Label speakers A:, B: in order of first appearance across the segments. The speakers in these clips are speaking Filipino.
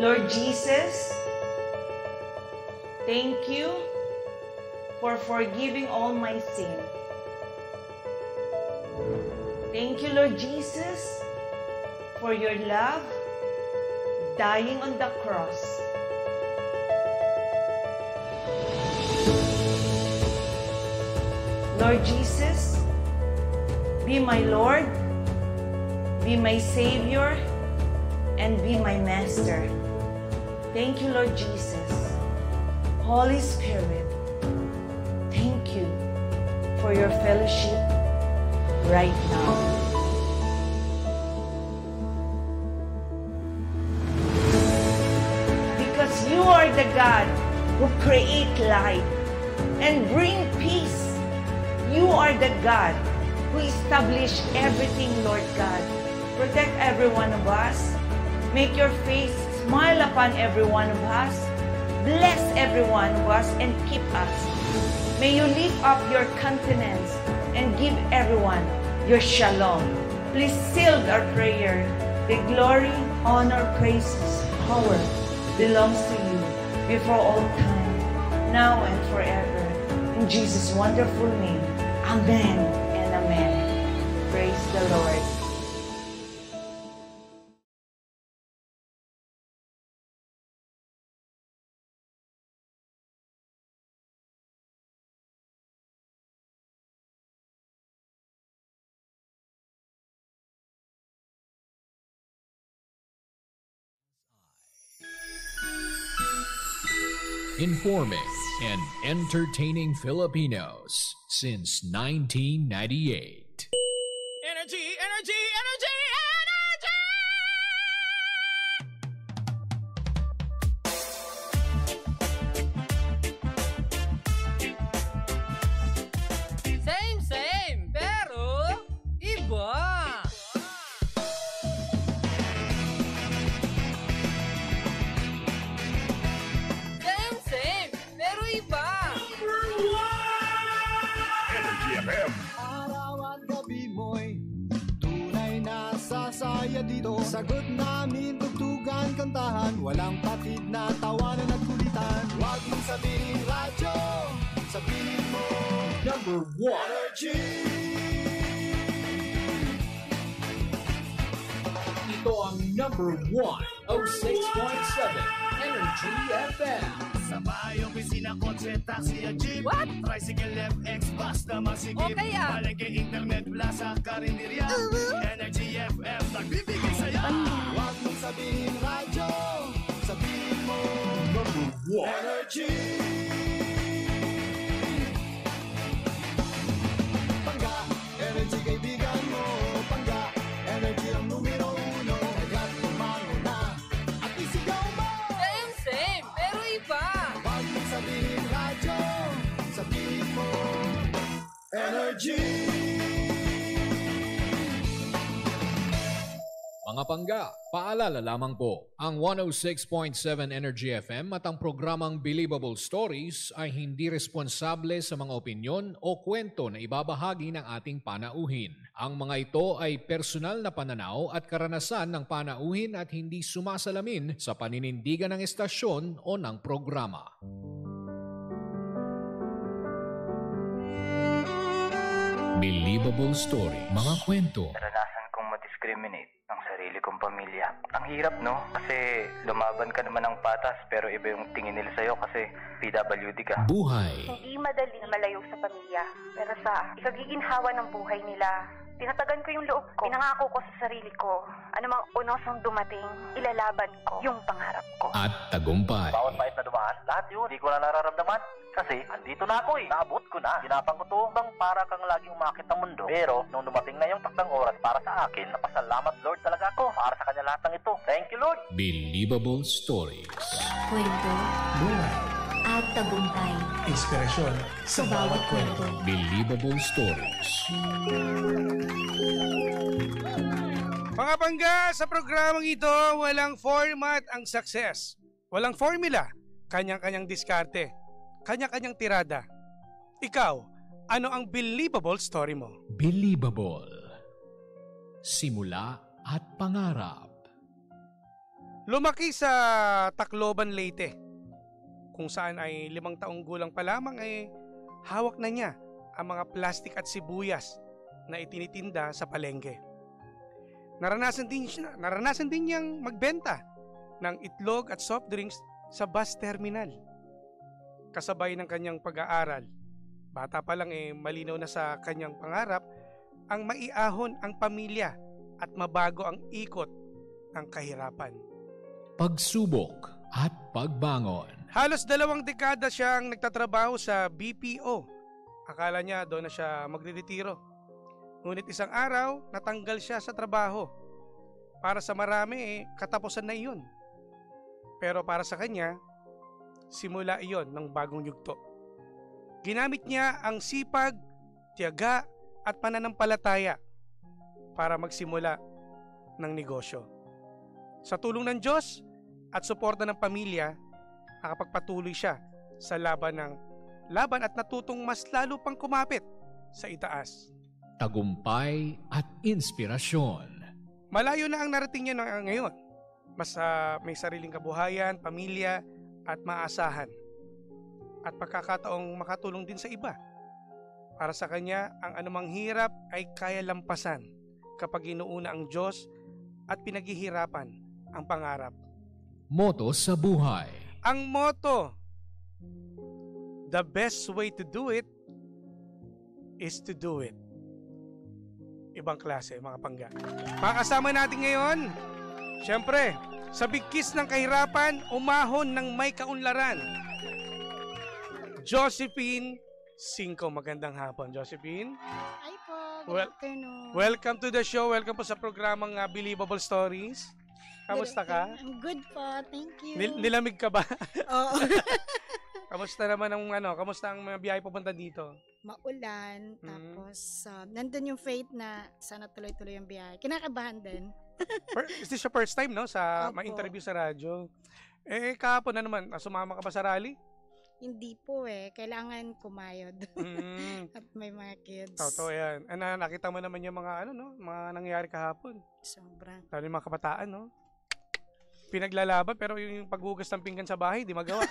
A: Lord Jesus, thank you for forgiving all my sin. Thank you, Lord Jesus, for your love, dying on the cross. Lord Jesus, be my Lord, be my Savior, and be my Master. Thank you, Lord Jesus. Holy Spirit, thank you for your fellowship right now. Because you are the God who create light and bring peace. You are the God who establish everything, Lord God. Protect every one of us. Make your face smile upon every one of us. Bless every one of us and keep us. May you lift up your countenance and give everyone your shalom. Please seal our prayer. The glory, honor, praises, power belongs to you before all time, now and forever. In Jesus' wonderful name, amen and amen. Praise the Lord.
B: Informing and entertaining Filipinos since 1998.
C: Energy, energy, energy, energy! Same, pero iba. Same, pero iba.
D: Energy FM.
E: Araw at gabi mo'y tunay na sasaya dito. Sagot namin, tugtugan, kantahan, walang patid na tawanan at kulitan. Huwag mong sabihin radyo, sabihin mo number 1 Energy.
B: Ito ang number 1, 06.7 Energy FM.
D: Sa bahay, opisina, kotse, taxi at jeep.
C: What?
D: Tricycle, FX, basta masigip.
C: Okay, ah.
D: Palengke, internet, plaza, karinderya. Energy FM, nagbibigay saya.
E: Huwag mong sabihin radyo, sabihin mo
D: Number 1.
E: Energy. Pangga, energy kaibigan mo. Pangga, energy ang numero 1. Kagat tumango na at isigaw mo.
C: Same, pero iba.
E: Huwag mong sabihin radyo, sabihin mo Energy.
B: Mga pangga, paalala lamang po, ang 106.7 Energy FM at ang programang Believable Stories ay hindi responsable sa mga opinyon o kwento na ibabahagi ng ating panauhin. Ang mga ito ay personal na pananaw at karanasan ng panauhin at hindi sumasalamin sa paninindigan ng estasyon o ng programa. Believable Story, mga kwento.
F: Naranasan kong ma-discriminate ng sarili kong pamilya. Ang hirap, no? Kasi lumaban ka naman ng patas pero iba yung tingin nila sa'yo kasi PWD ka.
B: Buhay.
G: Hindi madali na malayo sa pamilya. Pero sa ikagiginhawa ng buhay nila, tinatagan ko yung loob ko. Pinangako ko sa sarili ko, anumang unosong dumating, ilalaban ko yung pangarap ko.
B: At tagumpay.
F: Bawat pait na dumaan, lahat yun, hindi ko na nararamdaman. Kasi, andito na ako eh. Naabot ko na. Ginapang ko to bang para kang laging umakit ng mundo. Pero, nung dumating na yung takdang oras para sa akin, napasalamat Lord talaga ako para sa kanya lahat ng ito. Thank you, Lord.
B: Believable Stories.
H: Kwento
I: Buhay.
H: at tagumpay
I: Inspirasyon
H: sa bawat kwento.
B: Believable Stories.
J: Mga pangga, sa programang ito, walang format ang success. Walang formula, kanyang-kanyang diskarte, kanya-kanyang tirada. Ikaw, ano ang believable story mo?
B: Believable. Simula at pangarap.
J: Lumaki sa Tacloban, Leyte, kung saan ay 5 taong gulang pa lamang ay hawak na niya ang mga plastic at sibuyas na itinitinda sa palengke. Naranasan din niyang magbenta ng itlog at soft drinks sa bus terminal. Kasabay ng kanyang pag-aaral, bata pa lang malinaw na sa kanyang pangarap ang maiahon ang pamilya at mabago ang ikot ng kahirapan.
B: Pagsubok at pagbangon.
J: Halos 2 dekada siyang nagtatrabaho sa BPO. Akala niya doon na siya magre-retiro. Ngunit isang araw, natanggal siya sa trabaho. Para sa marami, katapusan na iyon. Pero para sa kanya, simula iyon ng bagong yugto. Ginamit niya ang sipag, tiyaga at pananampalataya para magsimula ng negosyo. Sa tulong ng Diyos at suporta ng pamilya, nakapagpatuloy siya sa laban at natutong mas lalo pang kumapit sa itaas.
B: Tagumpay at inspirasyon.
J: Malayo na ang narating niya ngayon. Mas may sariling kabuhayan, pamilya at maasahan. At pagkakataong makatulong din sa iba. Para sa kanya, ang anumang hirap ay kaya lampasan kapag inuuna ang Diyos at pinaghihirapan ang pangarap.
B: Moto sa buhay.
J: Ang moto, the best way to do it is to do it. Ibang klase, mga pangga. Mga kasama natin ngayon, syempre, sa bigkis ng kahirapan, umahon ng may kaunlaran. Josephine Cinco. Magandang hapon, Josephine.
I: Hi po, good afternoon.
J: Welcome to the show. Welcome po sa programang Believable Stories. Kamusta ka?
I: I'm good po, thank you.
J: Nilamig ka ba?
I: Oo.
J: Kamusta naman kamusta ang mga biyahe papunta dito?
I: Maulan, tapos nandun yung faith na sana tuloy-tuloy yung biyahe. Kinakabahan din.
J: Is this your first time, no? Sa ma-interview sa radyo? Kahapon na naman, sumama ka ba sa rally?
I: Hindi po kailangan kumayod. At may mga kids.
J: Totoo yan. Nakita mo naman yung mga mga nangyayari kahapon.
I: Sobra.
J: Lalo yung mga kabataan, no? Pinaglalaban, pero yung paghugas ng pinggan sa bahay, di magawa.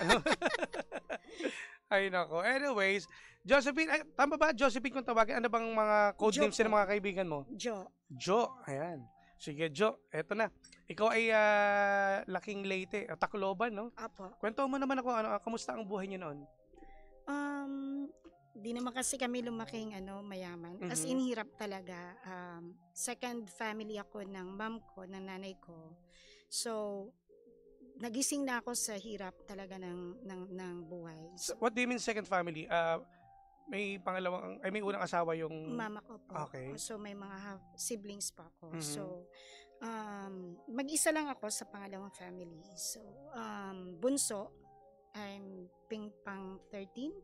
J: Ay nako. Anyways, Josephine, tama ba Josephine kung tawagin? Ano bang mga code names ng mga kaibigan mo? Jo. Ayan. Sige, Jo. Eto na. Ikaw ay laking Leyte, Tacloban, no?
I: Apo.
J: Kwento mo naman ako, kamusta ang buhay niyo noon?
I: Di naman kasi kami lumaking mayaman. As in, hirap talaga. Second family ako ng mom ko, ng nanay ko. So, nagising na ako sa hirap talaga ng buhay. So,
J: what do you mean second family? May unang asawa yung
I: mama ko po.
J: Okay.
I: So, may mga siblings pa ako. So, mag-isa lang ako sa pangalawang family. So, bunso, I'm pang 13.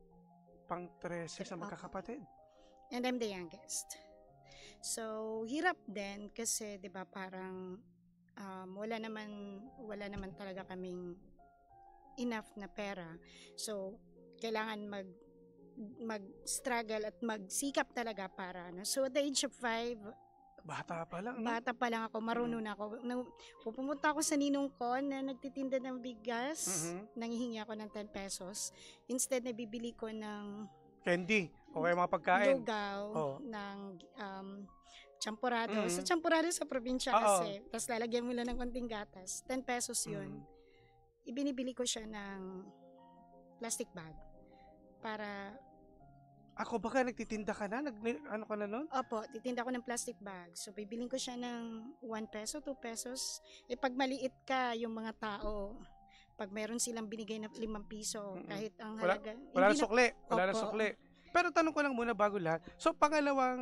J: Pang 13 sa magkakapatid.
I: And I'm the youngest. So, hirap din kasi 'di ba parang wala naman talaga kaming enough na pera. So, kailangan mag-struggle at magsikap talaga para So, at the age of 5,
J: bata pa lang,
I: ako, marunong na ako. Pupunta ako sa ninong ko na nagtitinda ng bigas, nanghihingi ako ng 10 pesos. Instead, nabibili ko ng
J: candy, o kaya mga pagkain.
I: Lugaw, ng champurado. Sa champurado sa probinsya kasi, tapos lalagyan mo lang ng konting gatas. 10 pesos yun. Ibinibili ko siya ng plastic bag para...
J: Ako baka nagtitinda ka na? Ano ka na nun?
I: Opo, titinda ko ng plastic bag. So, bibiling ko siya ng 1 peso, 2 pesos. Pag maliit ka, yung mga tao, pag meron silang binigay na 5 piso, kahit ang halaga...
J: Wala na sukli. Wala na sukli. Pero tanong ko lang muna bago lahat. So, pangalawang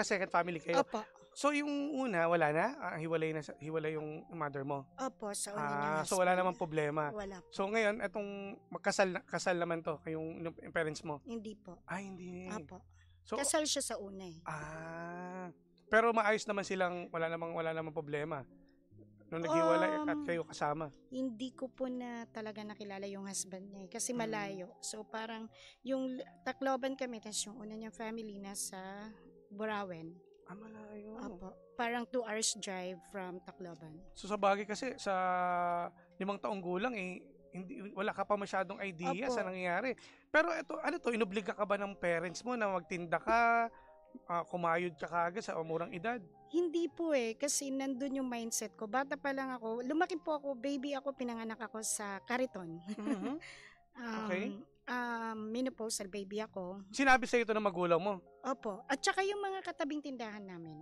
J: second family kayo.
I: Opo.
J: So, yung una, wala na? Hiwalay yung mother mo?
I: Opo, sa una niya.
J: So, wala namang problema?
I: Wala.
J: So, ngayon, etong kasal naman to, yung parents mo?
I: Hindi po.
J: Hindi.
I: Opo.
J: So,
I: kasal siya sa una
J: pero maayos naman silang, wala namang problema. Nung naghiwalay at kayo kasama?
I: Hindi ko po na talaga nakilala yung husband niya kasi malayo. So parang yung Tacloban kami, tapos yung una niyang family nasa Burawen.
J: Malayo.
I: Opo. Parang 2 hours drive from Tacloban.
J: So sa bagay kasi sa 5 taong gulang wala ka pa masyadong idea
I: Opo.
J: sa nangyayari. Pero inobliga ka ba ng parents mo na magtinda ka, kumayod ka kaagad sa murang edad?
I: Hindi po kasi nandun yung mindset ko. Bata pa lang ako, lumaki po ako, baby ako, pinanganak ako sa Cariton.
J: Mhm. Okay.
I: Menopausal baby ako.
J: Sinabi sa'yo ito ng magulang mo?
I: Opo. At saka yung mga katabing tindahan namin.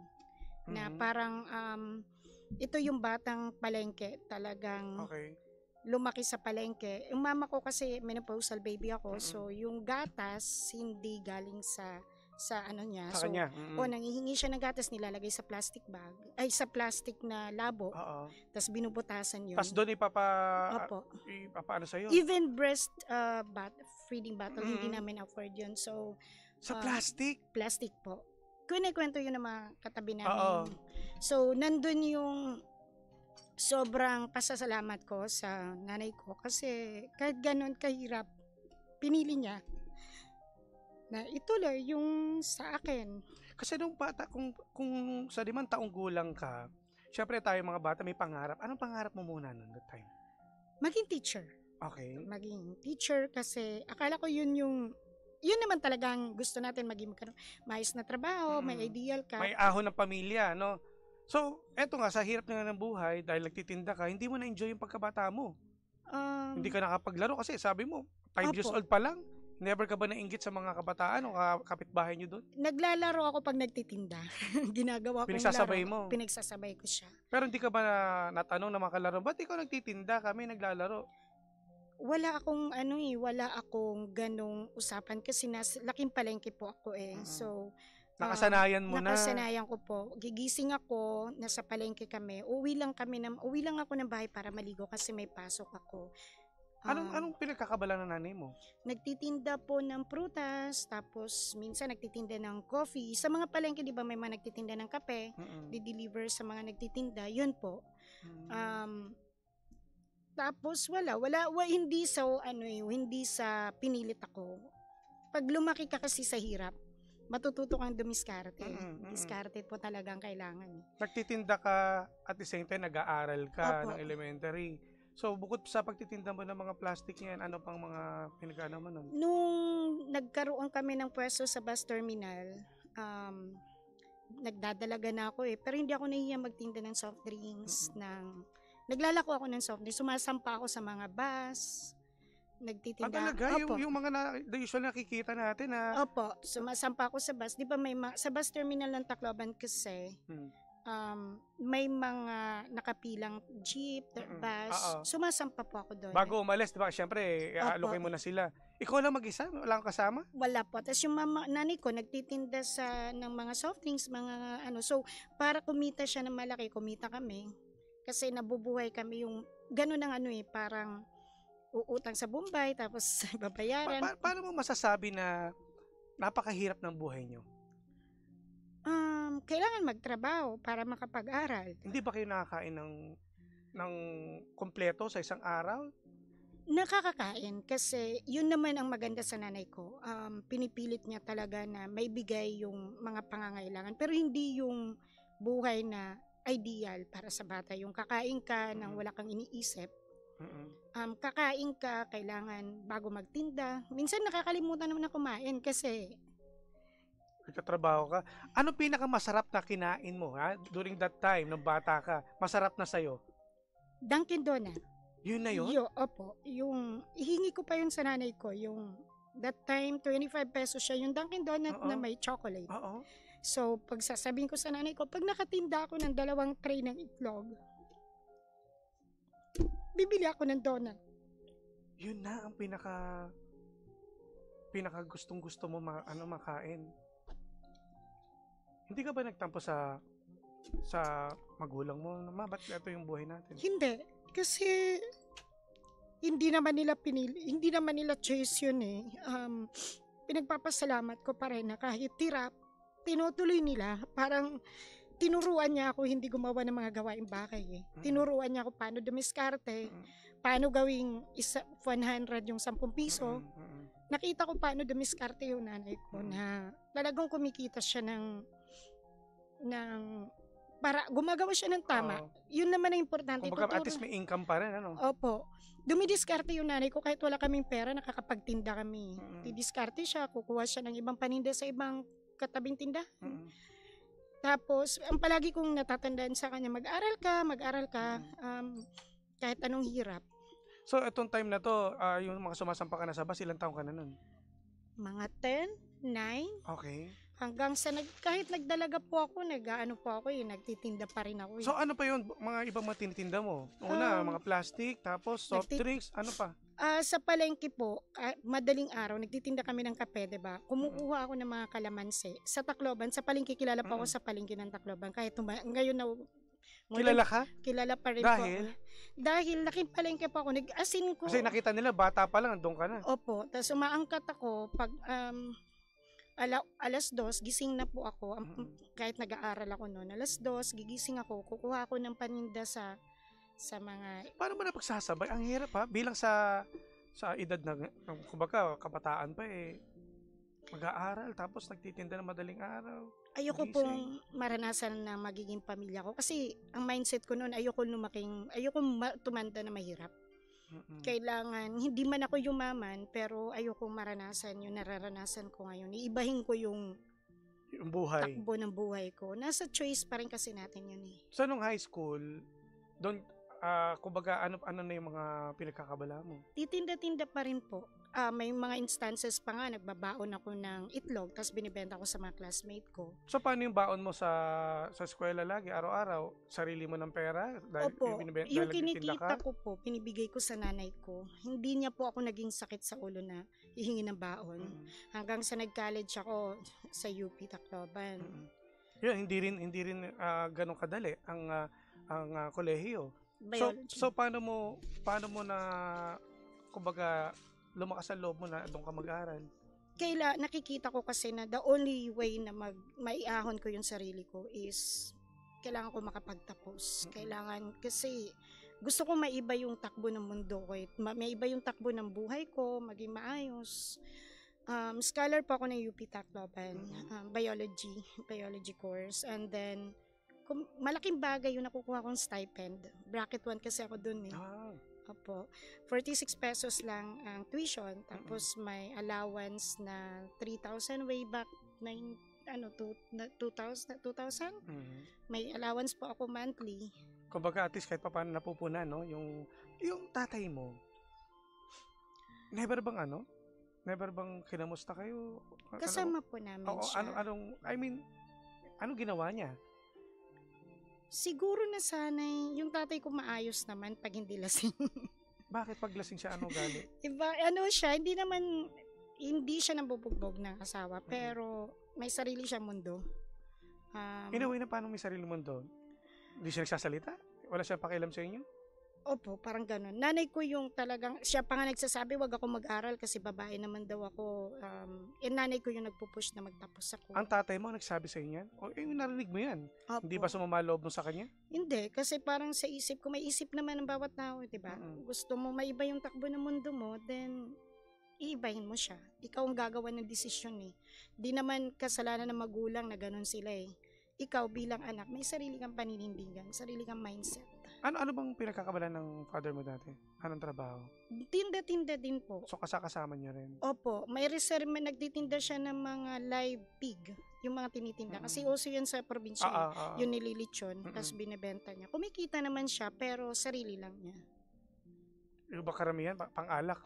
I: Na parang ito yung batang palengke. Talagang
J: Okay.
I: lumaki sa palengke. Yung mama ko kasi menopausal baby ako. So yung gatas hindi galing sa ano niya.
J: Sa kanya.
I: Nanghihingi siya ng gatas, nilalagay sa plastic bag. Ay, sa plastic na labo.
J: Oo.
I: Tapos binubutasan yun.
J: Tapos doon
I: Opo.
J: ipapaano sa'yo?
I: Even breast feeding bottle, hindi namin afford yun. So,
J: Sa plastic?
I: Plastic po. Kunikwento yun ng mga katabi namin.
J: Oo.
I: So, nandun yung sobrang pasasalamat ko sa nanay ko kasi kahit ganun kahirap, pinili niya na ituloy yung sa akin.
J: Kasi nung bata, kung sa 5 taong gulang ka, syempre tayo mga bata may pangarap. Anong pangarap mo muna noon that time?
I: Maging teacher.
J: Okay.
I: Maging teacher kasi akala ko yun naman talagang gusto natin maging maayos na trabaho, may ideal ka.
J: May ahon ng pamilya, no? So, eto nga, sa hirap nga ng buhay, dahil nagtitinda ka, hindi mo na-enjoy yung pagkabata mo. Hindi ka nakapaglaro kasi sabi mo, 5 years old pa lang. Never ka ba nainggit sa mga kabataan o kapitbahay nyo doon?
I: Naglalaro ako pag nagtitinda. Ginagawa kong
J: Pinagsasabay
I: laro.
J: mo?
I: Pinagsasabay ko siya.
J: Pero hindi ka ba natanong na makalaro? Ba't ikaw nagtitinda, kami naglalaro?
I: Wala akong ganong usapan kasi laking palengke po ako So,
J: nakasanayan mo na.
I: Nakasanayan ko po. Gigising ako, nasa palengke kami. Uwi lang ako ng bahay para maligo kasi may pasok ako.
J: Anong pinagkakabala ng nanay mo?
I: Nagtitinda po ng prutas, tapos minsan nagtitinda ng coffee. Sa mga palengke, di ba may mga nagtitinda ng kape, di-deliver sa mga nagtitinda, yun po. Tapos hindi sa pinilit ako. Pag lumaki ka kasi sa hirap, matututo kang dumiskarte. Diskarte po talagang kailangan.
J: Nagtitinda ka at the same time nag-aaral ka
I: Opo.
J: ng elementary. So, bukod sa pagtitinda mo ng mga plastic yan, ano pang mga pinag-ano mo nun?
I: Nung nagkaroon kami ng pwesto sa bus terminal, nagdadalaga na ako Pero hindi ako nahiya magtinda ng soft drinks. Naglalako ako ng soft drinks. Sumasampa ako sa mga bus. Nagtitinda.
J: Talaga?
I: Opo.
J: Yung mga usual nakikita natin na...
I: Opo. Sumasampa ako sa bus. Di ba sa bus terminal ng Tacloban kasi, may mga nakapilang jeep, bus. Sumasampa po ako doon.
J: Bago umalis, di ba? Siyempre, aalokay mo na sila. Ikaw lang mag-isa? Wala kang kasama?
I: Wala po. Tapos yung nanay ko, nagtitinda ng mga soft drinks, So, para kumita siya ng malaki, kumita kami. Kasi nabubuhay kami yung, gano'n ang parang uutang sa Bombay, tapos babayaran.
J: Paano mo masasabi na napakahirap ng buhay nyo?
I: Kailangan magtrabaho para makapag-aral.
J: Hindi ba kayo nakakain ng kompleto sa isang araw?
I: Nakakakain kasi yun naman ang maganda sa nanay ko. Pinipilit niya talaga na may bigay yung mga pangangailangan pero hindi yung buhay na ideal para sa bata. Yung kakain ka nang wala kang iniisip. Kakain ka, kailangan bago magtinda. Minsan nakakalimutan naman na kumain kasi
J: nagtatrabaho ka. Ano pinakamasarap na kinain mo during that time, nung bata ka? Masarap na sa'yo?
I: Dunkin Donut.
J: Yun na yun?
I: Opo. Yung, ihingi ko pa yun sa nanay ko. Yung, that time, 25 pesos siya. Yung Dunkin Donut na may chocolate. So, pag sasabihin ko sa nanay ko, pag nakatinda ako ng 2 tray ng itlog, bibili ako ng donut.
J: Yun na ang pinaka gustong-gusto mo makain. Hindi ka ba nagtampo sa magulang mo? Ba't ito yung buhay natin?
I: Hindi. Kasi hindi naman nila choice yun Pinagpapasalamat ko pa rin na kahit tirap, tinutuloy nila. Parang tinuruan niya ako hindi gumawa ng mga gawaing bahay Tinuruan niya ako paano dumiskarte, paano gawing 100 yung 10 piso. Nakita ko paano dumiskarte yung nanay ko na talagang kumikita siya ng para gumagawa siya ng tama.
J: Oo.
I: Yun naman ang importante.
J: Kumbaga, at
I: Tuturo-
J: least may income pa rin, ano?
I: Opo. Dumidiskarte yung nanay ko kahit wala kaming pera, nakakapagtinda kami. Didiskarte siya, kukuha siya ng ibang paninda sa ibang katabing tinda. Tapos, ang palagi kong natatandaan sa kanya, mag-aral ka, kahit anong hirap.
J: So, itong time na to, yung mga sumasampa ka na sa bus, ilang taong ka na nun?
I: Mga 10, 9,
J: Okay.
I: hanggang sa kahit nagdalaga po ako, nagtitinda pa rin ako.
J: So, ano pa yun? Mga ibang mga tinitinda mo? Una, mga plastic, tapos soft drinks, ano pa?
I: Sa palengke po, madaling araw, nagtitinda kami ng kape, diba? Kumukuha ako ng mga kalamansi. Sa Tacloban, sa palengke, kilala pa ako sa palengke ng Tacloban. Kahit ngayon na...
J: Kilala ka?
I: Kilala pa rin
J: Dahil?
I: po. Dahil laking palengke pa ako. Nag-asin ko.
J: Kasi nakita nila, bata pa lang, doon ka na.
I: Opo. Tapos umaangkat ako pag... alas 2, gising na po ako. Kahit nag-aaral ako noon. Alas 2, gigising ako. Kukuha ako ng paninda sa mga...
J: Paano mo na pagsasabay? Ang hirap ha. Bilang sa edad na, kumbaga, kabataan pa mag-aaral, tapos nagtitinda ng madaling araw.
I: Ayoko
J: gising.
I: pong maranasan na magiging pamilya ko. Kasi ang mindset ko noon, ayoko tumanda na mahirap. Kailangan, hindi man ako yumaman, pero ayokong maranasan yung nararanasan ko ngayon. Iibahin ko yung
J: buhay.
I: Takbo ng buhay ko. Nasa choice pa rin kasi natin yun eh.
J: So, nung high school, doon, kumbaga, ano na yung mga pinagkakabala mo?
I: Titinda-tinda pa rin po. May mga instances pa nga, nagbabaon ako ng itlog, tapos binibenta ko sa mga classmate ko.
J: So, paano yung baon mo sa eskwela lagi, araw-araw? Sarili mo ng pera? Dahil
I: Opo,
J: dahil
I: yung
J: nagtitinda
I: kinikita
J: ka?
I: ko po, pinibigay ko sa nanay ko. Hindi niya po ako naging sakit sa ulo na hihingi ng baon. Hanggang sa nag-college ako sa UP Tacloban.
J: Yun, hindi rin ganun kadali ang kolehiyo.
I: Biology.
J: So paano mo na kumbaga lumakas ang loob mo na doon ka mag-aral?
I: Nakikita ko kasi na the only way na maiahon ko yung sarili ko is kailangan ko makapagtapos. Kailangan kasi gusto ko maiba yung takbo ng mundo ko. Maiba yung takbo ng buhay ko, maging maayos. Scholar po ako ng UP Tacloban, biology course. And then malaking bagay yung nakukuha kong stipend. Bracket 1 kasi ako dun eh. Opo. 46 pesos lang ang tuition. Tapos may allowance na 3,000 way back 2000. May allowance po ako monthly.
J: Kumbaga at least kahit paano napupunan, no? Yung tatay mo, never bang kinamusta kayo?
I: Kasama po namin siya.
J: Anong ginawa niya?
I: Siguro na sanay, yung tatay ko maayos naman pag hindi lasing.
J: Bakit pag lasing siya, ano gali?
I: Iba, siya, hindi siya nabubugbog ng asawa, pero may sarili siyang mundo.
J: In a way na paano may sarili mundo? Hindi siya nagsasalita? Wala siya pakialam sa inyo?
I: Opo, parang ganun. Nanay ko yung talagang, siya pa nga nagsasabi, wag ako mag-aral kasi babae naman daw ako. Nanay ko yung nagpupush na magtapos ako.
J: Ang tatay mo nagsabi sa inyo yan? O narinig mo yan?
I: Opo.
J: Hindi ba sumama loob mo sa kanya?
I: Hindi, kasi parang sa isip ko, may isip naman ng bawat tao, diba? Gusto mo maiba yung takbo ng mundo mo, then iibahin mo siya. Ikaw ang gagawa ng desisyon eh. Di naman kasalanan ng magulang na ganun sila eh. Ikaw bilang anak, may sarili kang paninindigan, sarili kang mindset.
J: Ano bang pinagkakabalan ng father mo dati? Anong trabaho?
I: Tinda-tinda din po.
J: So kasama niyo rin?
I: Opo, may reserve, nagtitinda siya ng mga live pig, yung mga tinitinda. Kasi uso yan sa probinsya, yung nililitsyon, tapos binibenta niya. Kumikita naman siya, pero sarili lang niya.
J: Yung ba karamihan? Pang-alak?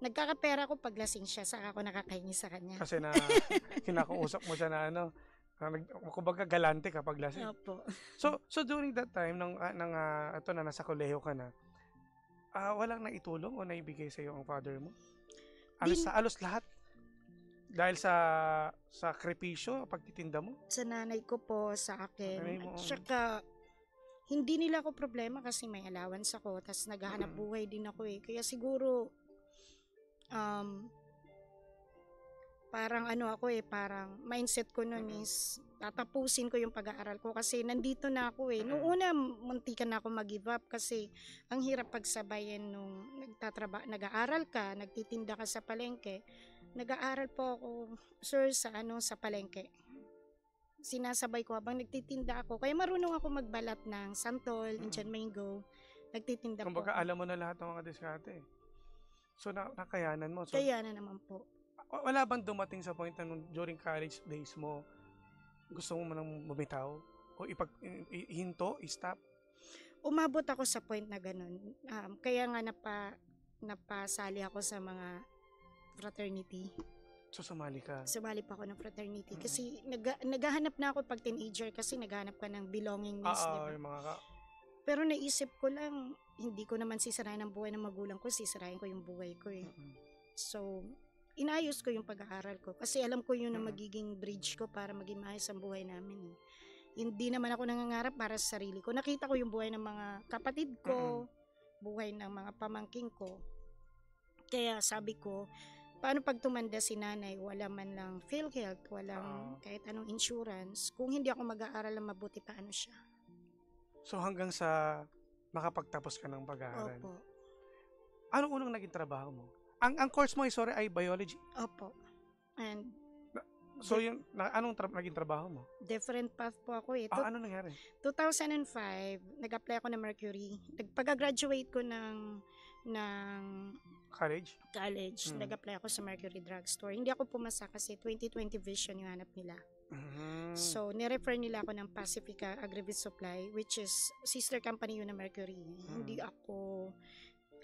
I: Nagkakapera ko pag lasing siya, saka ako nakakahingi sa kanya.
J: Kasi na kinakausap mo siya na kumbaga galante kapag lasing.
I: Opo.
J: So during that time ito na nasa kolehiyo ka na, walang naitulong o naibigay sa iyo ang father mo? Alos lahat? Dahil sa sakripisyo pagtitinda mo?
I: Sa nanay ko po, sa akin.
J: At
I: saka hindi nila ako problema kasi may allowance ako, tas naghahanap buhay din ako eh. Kaya siguro parang parang mindset ko noon is tatapusin ko yung pag-aaral ko kasi nandito na ako eh. Noong una, muntikan na ako mag-give up kasi ang hirap pagsabayin nung nag-aaral ka, nagtitinda ka sa palengke. Nag-aaral po ako, sir, sa palengke. sinasabay ko habang nagtitinda ako. Kaya marunong ako magbalat ng santol, Indian mango. Nagtitinda po.
J: Kumbaga, alam mo na lahat ng mga diskarte. So, nakayanan mo. So,
I: Kayanan naman po.
J: wala bang dumating sa point na during college days mo, gusto mo nang bumitaw? O hinto, stop?
I: Umabot ako sa point na ganun. Kaya nga napasali ako sa mga fraternity.
J: So, sumali ka?
I: Sumali pa ako ng fraternity. Kasi naghahanap na ako pag teenager kasi naghahanap ka ng belongingness.
J: Oo,
I: diba?
J: yung mga
I: Pero naisip ko lang, hindi ko naman sisirain ang buhay ng magulang ko, sisirain ko yung buhay ko eh. So, inayos ko yung pag-aaral ko. Kasi alam ko yun na magiging bridge ko para maging maayos ang buhay namin eh. Hindi naman ako nangangarap para sa sarili ko. Nakita ko yung buhay ng mga kapatid ko, buhay ng mga pamangking ko. Kaya sabi ko, paano pag tumanda si nanay, wala man lang PhilHealth, walang kahit anong insurance, kung hindi ako mag-aaral na mabuti, paano siya?
J: So hanggang sa makapagtapos ka ng pag-aaral?
I: Opo.
J: Anong unang naging trabaho mo? Ang course mo ay biology?
I: Opo. And
J: so yung anong naging trabaho mo?
I: Different path po ako eh.
J: Ano nangyari?
I: 2005, nag-apply ako ng Mercury. Pagka-graduate ko ng
J: college,
I: nag-apply ako sa Mercury Drugstore. Hindi ako pumasa kasi 20/20 vision yung hanap nila. So, nirefer nila ako ng Pacifica Agrivis Supply, which is sister company yun ng Mercury. Hindi ako,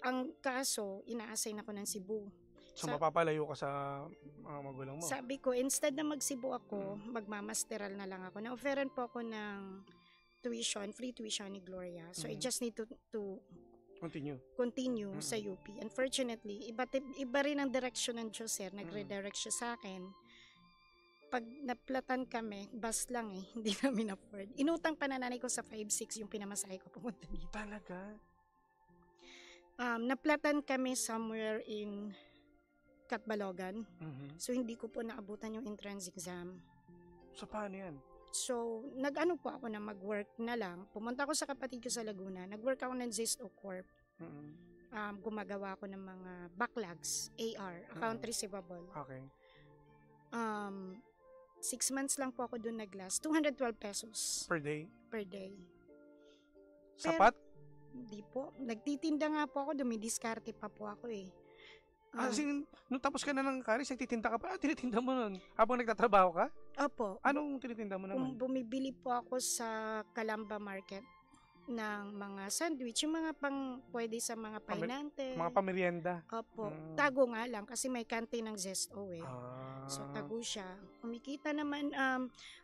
I: ang kaso, ina-assign ako ng Cebu.
J: So, mapapalayo ka sa magulang mo?
I: Sabi ko, instead na mag-Cebu ako, magmamasteral na lang ako. Na-offeran po ako ng tuition, free tuition ni Gloria. So, I just need to continue sa UP. Unfortunately, iba rin ang direction ng Diyos, sir. Nag-redirect siya sa akin. Pag naplatan kami, bus lang eh. Hindi namin afford. Inutang pa na nanay ko sa 5-6 yung pinamasahe ko pumunta dito.
J: Talaga?
I: Naplatan kami somewhere in Catbalogan. So, hindi ko po naabutan yung entrance exam.
J: So, paano yan?
I: So, nag-ano po ako na mag-work na lang. Pumunta ako sa kapatid ko sa Laguna. Nag-work ako ng Zesto Corp. Gumagawa ako ng mga backlogs, AR, account receivable.
J: Okay.
I: 6 months lang po ako doon nag-last. 212 pesos.
J: Per day?
I: Per day.
J: Sapat?
I: Hindi po. Nagtitinda nga po ako. Dumidiskarte pa po ako eh.
J: Nung tapos ka na ng college, nagtitinda ka pa? Tinitinda mo nun? Habang nagtatrabaho ka?
I: Opo.
J: Anong tinitinda mo naman?
I: Bumibili po ako sa Calamba Market ng mga sandwich, yung mga pwede sa mga painante.
J: Mga pamerienda?
I: Opo. Tago nga lang kasi may kantin ng Zesto eh. So, tago siya. Kumikita naman,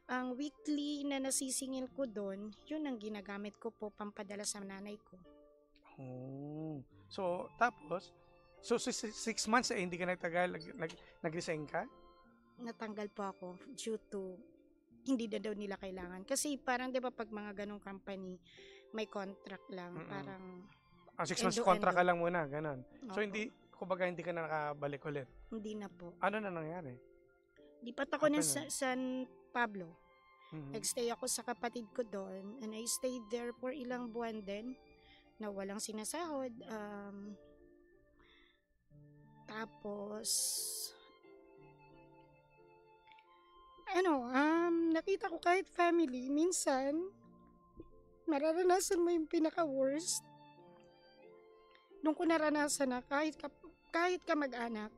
I: ang weekly na nasisingil ko doon, yun ang ginagamit ko po pampadala sa nanay ko.
J: So, tapos, 6 months hindi ka nagtagal, nag-resign ka?
I: Natanggal po ako due to hindi na daw nila kailangan. Kasi parang 'di ba pag mga ganong company, may contract lang. Parang
J: 6 months contract ka lang muna, ganon. So
I: Opo.
J: kumbaga hindi ka na nakabalik ulit?
I: Hindi na po.
J: Ano na nangyari?
I: Lipat ako ng San Pablo. Nagstay ako sa kapatid ko doon and I stayed there for ilang buwan din na walang sinasahod. Tapos nakita ko kahit family, minsan mararanasan mo yung pinaka-worst. Nung ko naranasan na kahit ka mag-anak,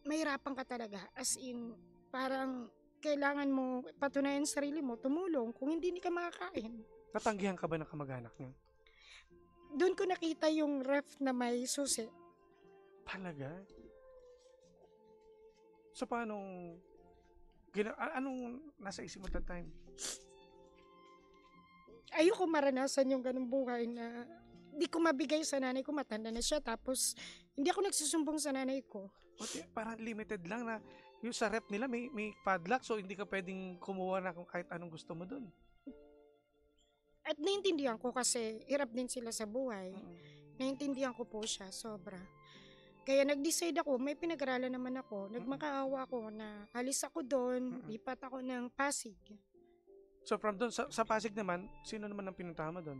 I: mahirapan ka talaga. As in, parang kailangan mo patunayan sa sarili mo, tumulong kung hindi ka makakain.
J: Natanggihan ka ba ng kamag-anak niyo?
I: Doon ko nakita yung ref na may susi.
J: Talaga? So, anong nasa isip mo that time?
I: Ayoko maranasan yung ganung buhay na di ko mabigay sa nanay ko, matanda na siya, tapos hindi ako nagsusumbong sa nanay ko.
J: Parang limited lang na yung sa rep nila may padlock, so hindi ka pwedeng kumuha na kung kahit anong gusto mo dun.
I: At naintindihan ko kasi hirap din sila sa buhay. Naintindihan ko po siya, sobra. Kaya nag-decide ako, may pinag-aralan naman ako, nagmakaawa ako na alis ako doon, lipat ako ng Pasig.
J: So from doon, sa Pasig naman, sino naman ang pinuntahan mo doon?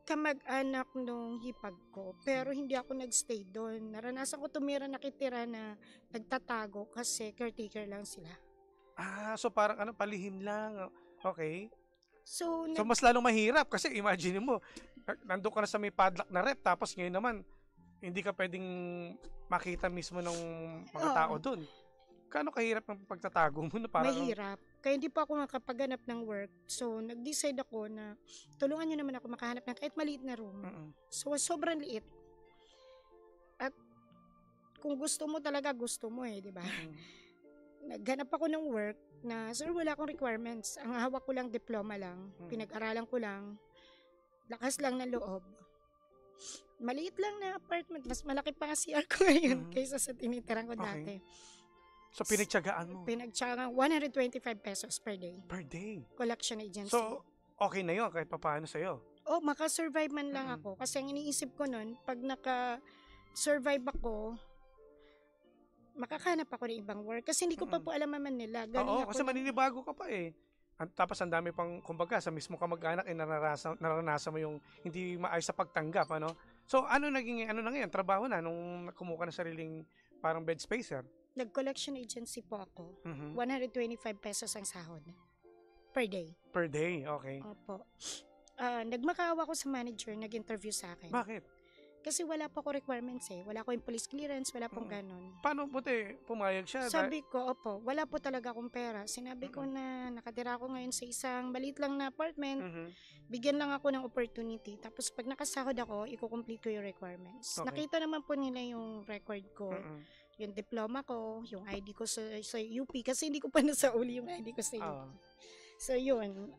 I: Kamag-anak nung hipag ko, pero hindi ako nagstay doon. Naranasan ko tumira nakitira na nagtatago kasi caretaker lang sila.
J: So parang palihim lang. Okay.
I: So,
J: So mas lalong mahirap kasi imagine mo, nandun ka na sa may padlock na rep tapos ngayon naman hindi ka pwedeng makita mismo ng mga tao doon. Gaano kahirap ang pagtatago mo na parang
I: mahirap. Kaya hindi pa ako makapaghanap ng work. So, nag-decide ako na tulungan nyo naman ako makahanap ng kahit maliit na room. So, sobrang liit. At kung gusto mo talaga, gusto mo di ba? Naghanap ako ng work na, sir, wala akong requirements. Ang hawak ko lang, diploma lang. Pinag-aralan ko lang. Lakas lang ng loob. Maliit lang na apartment. Mas malaki pa ang CR ko ngayon kaysa sa tinitirang ko dati.
J: So, pinagtyagaan mo?
I: Pinagtyagaan, 125 pesos per day.
J: Per day?
I: Collection agency.
J: So, okay na yun kahit papaano sa'yo?
I: Makasurvive man lang ako. Kasi ang iniisip ko nun, pag naka-survive ako, makakahanap ako ng ibang work. Kasi hindi ko pa po alam naman nila.
J: Oo, kasi maninibago ka pa Tapos ang dami pang, kumbaga, sa mismo kamag-anak, naranasan mo yung hindi maayos sa pagtanggap, So, ano na ngayon? Trabaho na nung kumuha ka ng sariling parang bed spacer?
I: Nag-collection agency po ako. 125 pesos ang sahod. Per day.
J: Per day, okay.
I: Opo. Nagmakaawa ko sa manager, nag-interview sa akin.
J: Bakit?
I: Kasi wala pa ako requirements Wala ko yung police clearance, wala pong ganun.
J: Paano buti pumayag siya?
I: Sabi ko, wala po talaga akong pera. Sinabi ko na nakatira ako ngayon sa isang maliit lang na apartment. Bigyan lang ako ng opportunity. Tapos pag nakasahod ako, i-complete ko yung requirements.
J: Okay.
I: Nakita naman po nila yung record ko. Yung diploma ko, yung ID ko sa UP. Kasi hindi ko pa nasauli yung ID ko sa UP. So yun.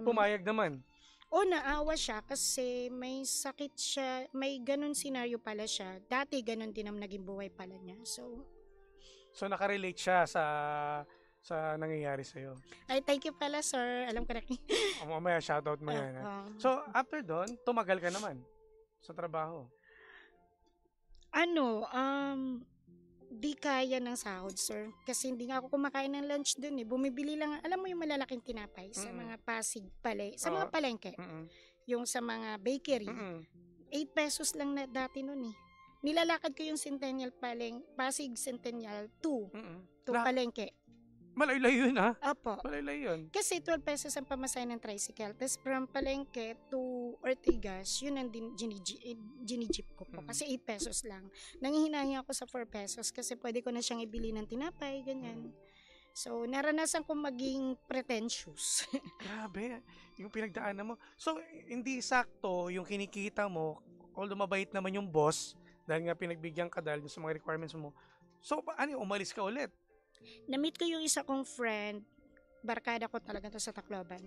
J: Pumayag naman?
I: Naawa siya kasi may sakit siya, may ganun senaryo pala siya. Dati ganun din ang naging buhay pala niya.
J: So nakarelate siya sa nangyayari sa'yo?
I: Ay, thank you pala, sir. Alam ko na.
J: Mamaya shoutout mo yan. So after doon, tumagal ka naman sa trabaho?
I: Di kaya ng sahod, sir. Kasi hindi nga ako kumakain ng lunch dun Bumibili lang, alam mo yung malalaking tinapay sa mga Pasig sa mga palengke. Yung sa mga bakery. 8 pesos lang na dati nun Nilalakad ko yung Centennial Pasig Centennial 2 palengke.
J: Malayo yun
I: Opo.
J: Malayo yun.
I: Kasi 12 pesos ang pamasahe ng tricycle. Tapos from palengke to Ortigas, yun ang ginijip ko po. Kasi 8 pesos lang. Nangihinahi ako sa 4 pesos kasi pwede ko na siyang ibili ng tinapay, ganyan. So, naranasan ko maging pretentious.
J: Grabe, yung pinagdaanan mo. So, hindi sakto yung kinikita mo, although mabait naman yung boss, dahil nga pinagbigyan ka dahil sa mga requirements mo. So, umalis ka ulit?
I: Na-meet ko yung isa kong friend, barkada ko talaga to sa Tacloban.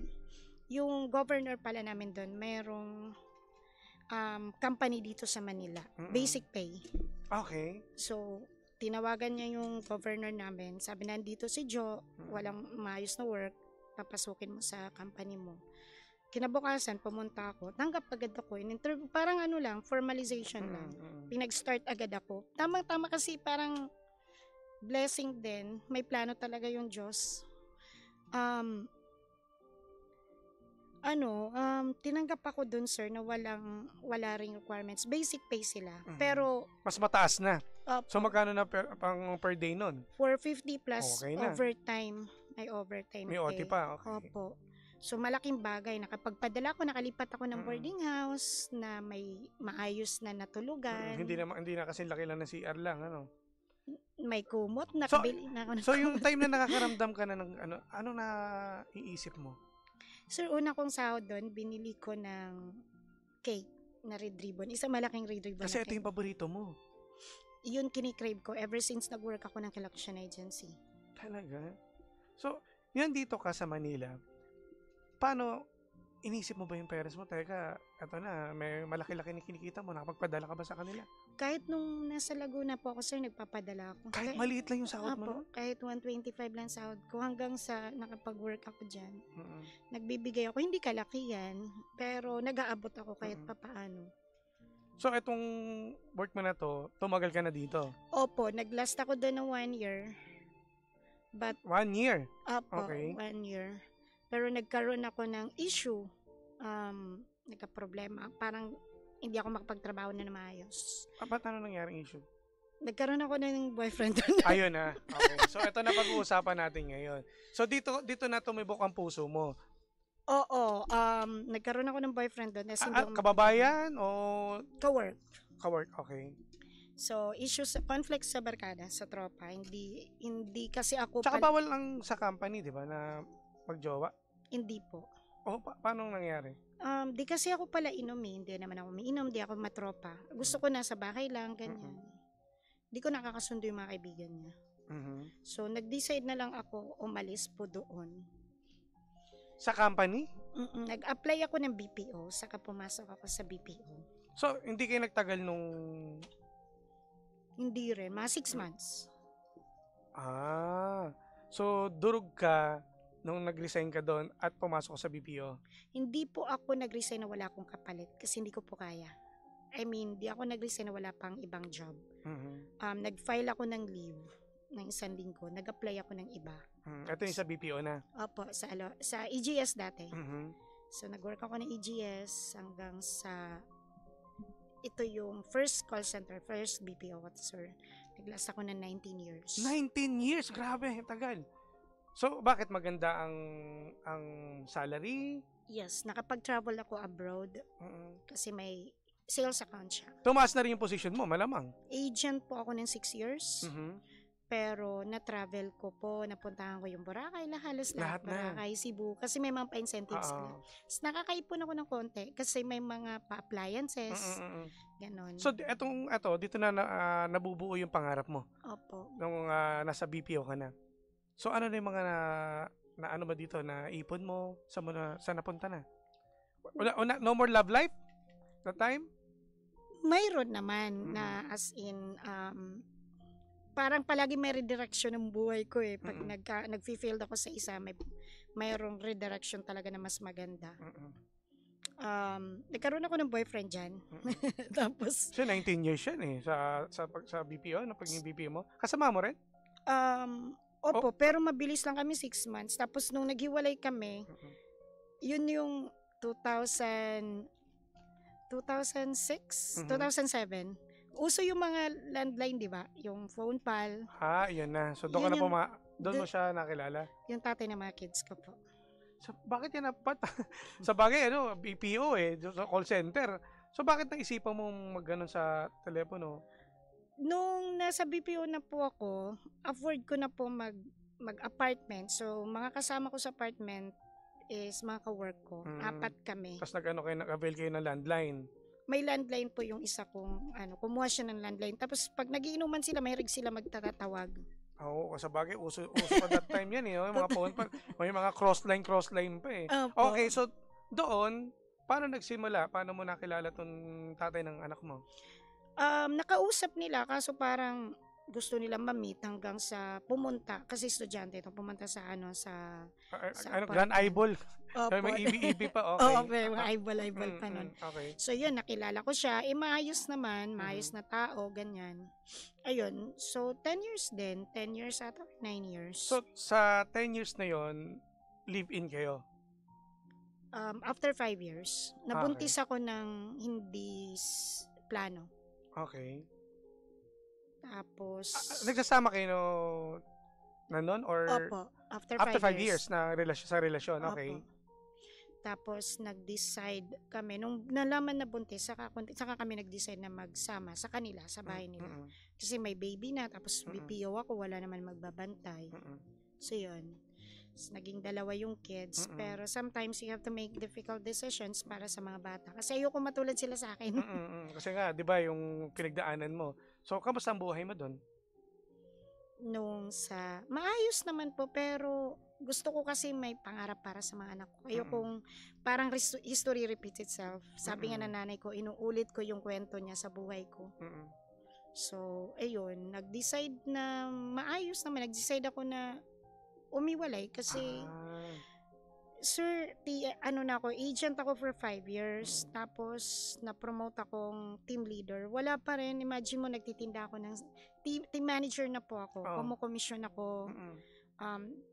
I: Yung governor pala namin doon, mayroong company dito sa Manila, Basic Pay.
J: Okay.
I: So, tinawagan niya yung governor namin, sabi na dito si Joe, walang maayos na work, papasukin mo sa company mo. Kinabukasan, pumunta ako, tanggap agad ako, in-interview, parang formalization lang. Pinag-start agad ako. Tamang-tama kasi parang blessing din. May plano talaga yung Diyos. Tinanggap ako dun, sir, na wala ring requirements. Basic pay sila. Pero
J: mas mataas na. So magkano na pang per day nun?
I: 450 plus
J: okay na.
I: overtime. May overtime
J: may OT pa. Okay.
I: Opo. So malaking bagay. Nakapagpadala ko, nakalipat ako ng boarding house na may maayos na natulugan.
J: Hindi na kasi laki lang ng CR lang,
I: May kumot, nakabili na ako.
J: So yung time na nakakaramdam ka na ng ano na iisip mo?
I: Sir, una kong sahod doon, binili ko ng cake na red ribbon. Isang malaking red ribbon.
J: Kasi ito yung paborito mo.
I: Yun kinikrave ko ever since nag-work ako ng collection agency.
J: Talaga? So, yan dito ka sa Manila, paano, inisip mo ba yung parents mo? Teka, eto na, may malaki-laki na kinikita mo, nakapagpadala ka ba sa kanila?
I: Kahit nung nasa Laguna po ako, sir, nagpapadala ako.
J: Kahit maliit lang yung sahod mo?
I: Kahit 125 lang sahod ko, hanggang sa nakapag-work ako dyan. Nagbibigay ako, hindi kalakihan, pero nag-aabot ako kahit papaano.
J: So, etong work mo na to, tumagal ka na dito?
I: Opo, naglast ako doon ng 1 year. But
J: 1 year?
I: Opo,
J: okay.
I: 1 year. Pero nagkaroon ako ng issue. Nagka-problema. Parang hindi ako makapagtrabaho na maayos.
J: Ba't ano nangyaring issue?
I: Nagkaroon ako ng boyfriend doon.
J: Ayun na. Okay. So, ito na pag-uusapan natin ngayon. So, dito na tumibok ang puso mo.
I: Oo. Nagkaroon ako ng boyfriend doon.
J: Kababayan o
I: Ka-work.
J: ka-work? Okay.
I: So, issues, conflicts sa barkada, sa tropa. Hindi kasi ako...
J: Tsaka bawal lang sa company, di ba, na magjowa?
I: Hindi po.
J: O, paano nangyari?
I: Di kasi ako pala inom eh. Hindi naman ako umiinom, di ako matropa. Gusto ko nasa bahay lang, ganyan. Di ko nakakasundo yung mga kaibigan niya. So, nag-decide na lang ako umalis po doon.
J: Sa company?
I: Nag-apply ako ng BPO, saka pumasok ako sa BPO.
J: So, hindi kayo nagtagal nung...
I: Hindi rin, mga 6 months.
J: So durog ka nung nag-resign ka doon at pumasok sa BPO?
I: Hindi po ako nag-resign na wala akong kapalit kasi hindi ko po kaya. I mean, di ako nag-resign na wala pang ibang job. Nag-file ako ng leave ng 1 linggo. Nag-apply ako ng iba.
J: Ito yung sa BPO na?
I: Opo, sa EGS dati. So nag-work ako ng EGS hanggang sa... Ito yung first call center, first BPO officer. Nag-last ako ng 19 years. 19
J: years? Grabe, tagal. So, bakit maganda ang salary?
I: Yes, nakapag-travel ako abroad kasi may sales account siya.
J: Tumaas na rin yung position mo, malamang.
I: Agent po ako ng 6 years. Pero na-travel ko po, napuntahan ko yung Boracay, halos lahat Boracay, Cebu, kasi may mga pa-incentives sila. Nakakaipon ako ng konti kasi may mga pa-appliances, ganon. So,
J: dito na nabubuo yung pangarap mo?
I: Opo.
J: Nung nasa BPO ka na. So, ano na yung mga na ano ba dito, na ipon mo, saan napunta na? No more love life? That time?
I: Mayroon naman na as in, parang palagi may redirection ng buhay ko eh. Pag nag-failed ako sa isa, mayroong redirection talaga na mas maganda. Nagkaroon ako ng boyfriend dyan. Tapos...
J: So, 19 years yan eh, sa BPO, na pagiging BPO mo. Kasama mo rin?
I: Opo, pero mabilis lang kami 6 months. Tapos nung naghiwalay kami, yun yung 2006, 2007. Uso yung mga landline, di ba? Yung phone pal.
J: Yun na. So, doon mo siya nakilala?
I: Yung tatay ng mga kids ko po.
J: So, bakit yan sa bagay, BPO eh, call center. So, bakit naisipan mong mag-ganon sa telepono?
I: Nung nasa BPO na po ako, afford ko na po mag-apartment. So, mga kasama ko sa apartment is mga ka-work ko. 4 kami.
J: Tapos nag-avail kayo ng landline?
I: May landline po yung isa kong, kumuha siya ng landline. Tapos pag nagiinuman sila, mahilig sila magtatatawag.
J: Oo, sa bagay, uso pa that time yan eh. Yung mga phone pa, may mga crossline pa eh. Okay, so doon, paano nagsimula? Paano mo nakilala tong tatay ng anak mo?
I: Nakausap nila, kaso parang gusto nila ma-meet hanggang sa pumunta kasi estudyante ito pumunta sa
J: Grand Eyeball. May EB pa, okay.
I: Okay, mga eyeball pa nun.
J: Okay.
I: So yun, nakilala ko siya. Maayos naman, maayos na tao, ganyan. Ayun, so 10 years din. 10 years ata, 9 years.
J: So sa 10 years na yon, live-in kayo?
I: After 5 years, nabuntis ako ng hindi plano.
J: Okay.
I: Tapos...
J: nagsasama kayo na nun? Or
I: opo. After 5
J: years na sa relasyon. Okay.
I: Opo. Tapos nag-decide kami. Nung nalaman na buntis, saka kami nag-decide na magsama sa kanila, sa bahay nila. Kasi may baby na. Tapos BPO ako, wala naman magbabantay. So yun. Naging 2 yung kids. Pero sometimes you have to make difficult decisions para sa mga bata. Kasi ayoko matulad sila sa akin.
J: Kasi nga, di ba, yung pinagdaanan mo. So, kamusta ang buhay mo doon?
I: Maayos naman po, pero gusto ko kasi may pangarap para sa mga anak ko. Ayokong parang history repeats itself. Sabi nga ng nanay ko, inuulit ko yung kwento niya sa buhay ko. So, ayun, nag-decide na maayos naman. Nag-decide ako na umiwalay kasi sir, agent ako for 5 years. Tapos, na-promote akong team leader. Wala pa rin. Imagine mo, nagtitinda ako ng team manager na po ako. Kumu-commission ako.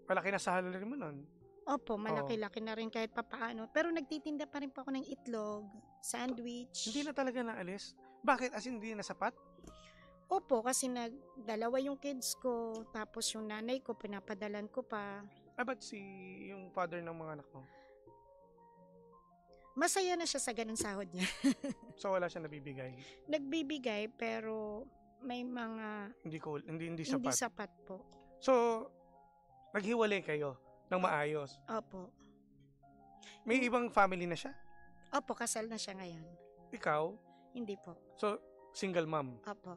J: Malaki na sa salary mo nun?
I: Opo, malaki-laki na rin kahit papaano. Pero nagtitinda pa rin po ako ng itlog, sandwich.
J: Hindi na talaga naalis? Bakit? As in, hindi na sapat?
I: Opo, kasi dalawa yung kids ko, tapos yung nanay ko, pinapadalan ko pa.
J: Ba't yung father ng mga anak mo?
I: Masaya na siya sa ganun sahod niya.
J: So wala siya nabibigay?
I: Nagbibigay, pero may mga
J: Hindi
I: hindi
J: sapat.
I: sapat po.
J: So, naghiwalay kayo ng maayos.
I: Opo.
J: May ibang family na siya?
I: Opo, kasal na siya ngayon.
J: Ikaw?
I: Hindi po.
J: So, single mom?
I: Opo.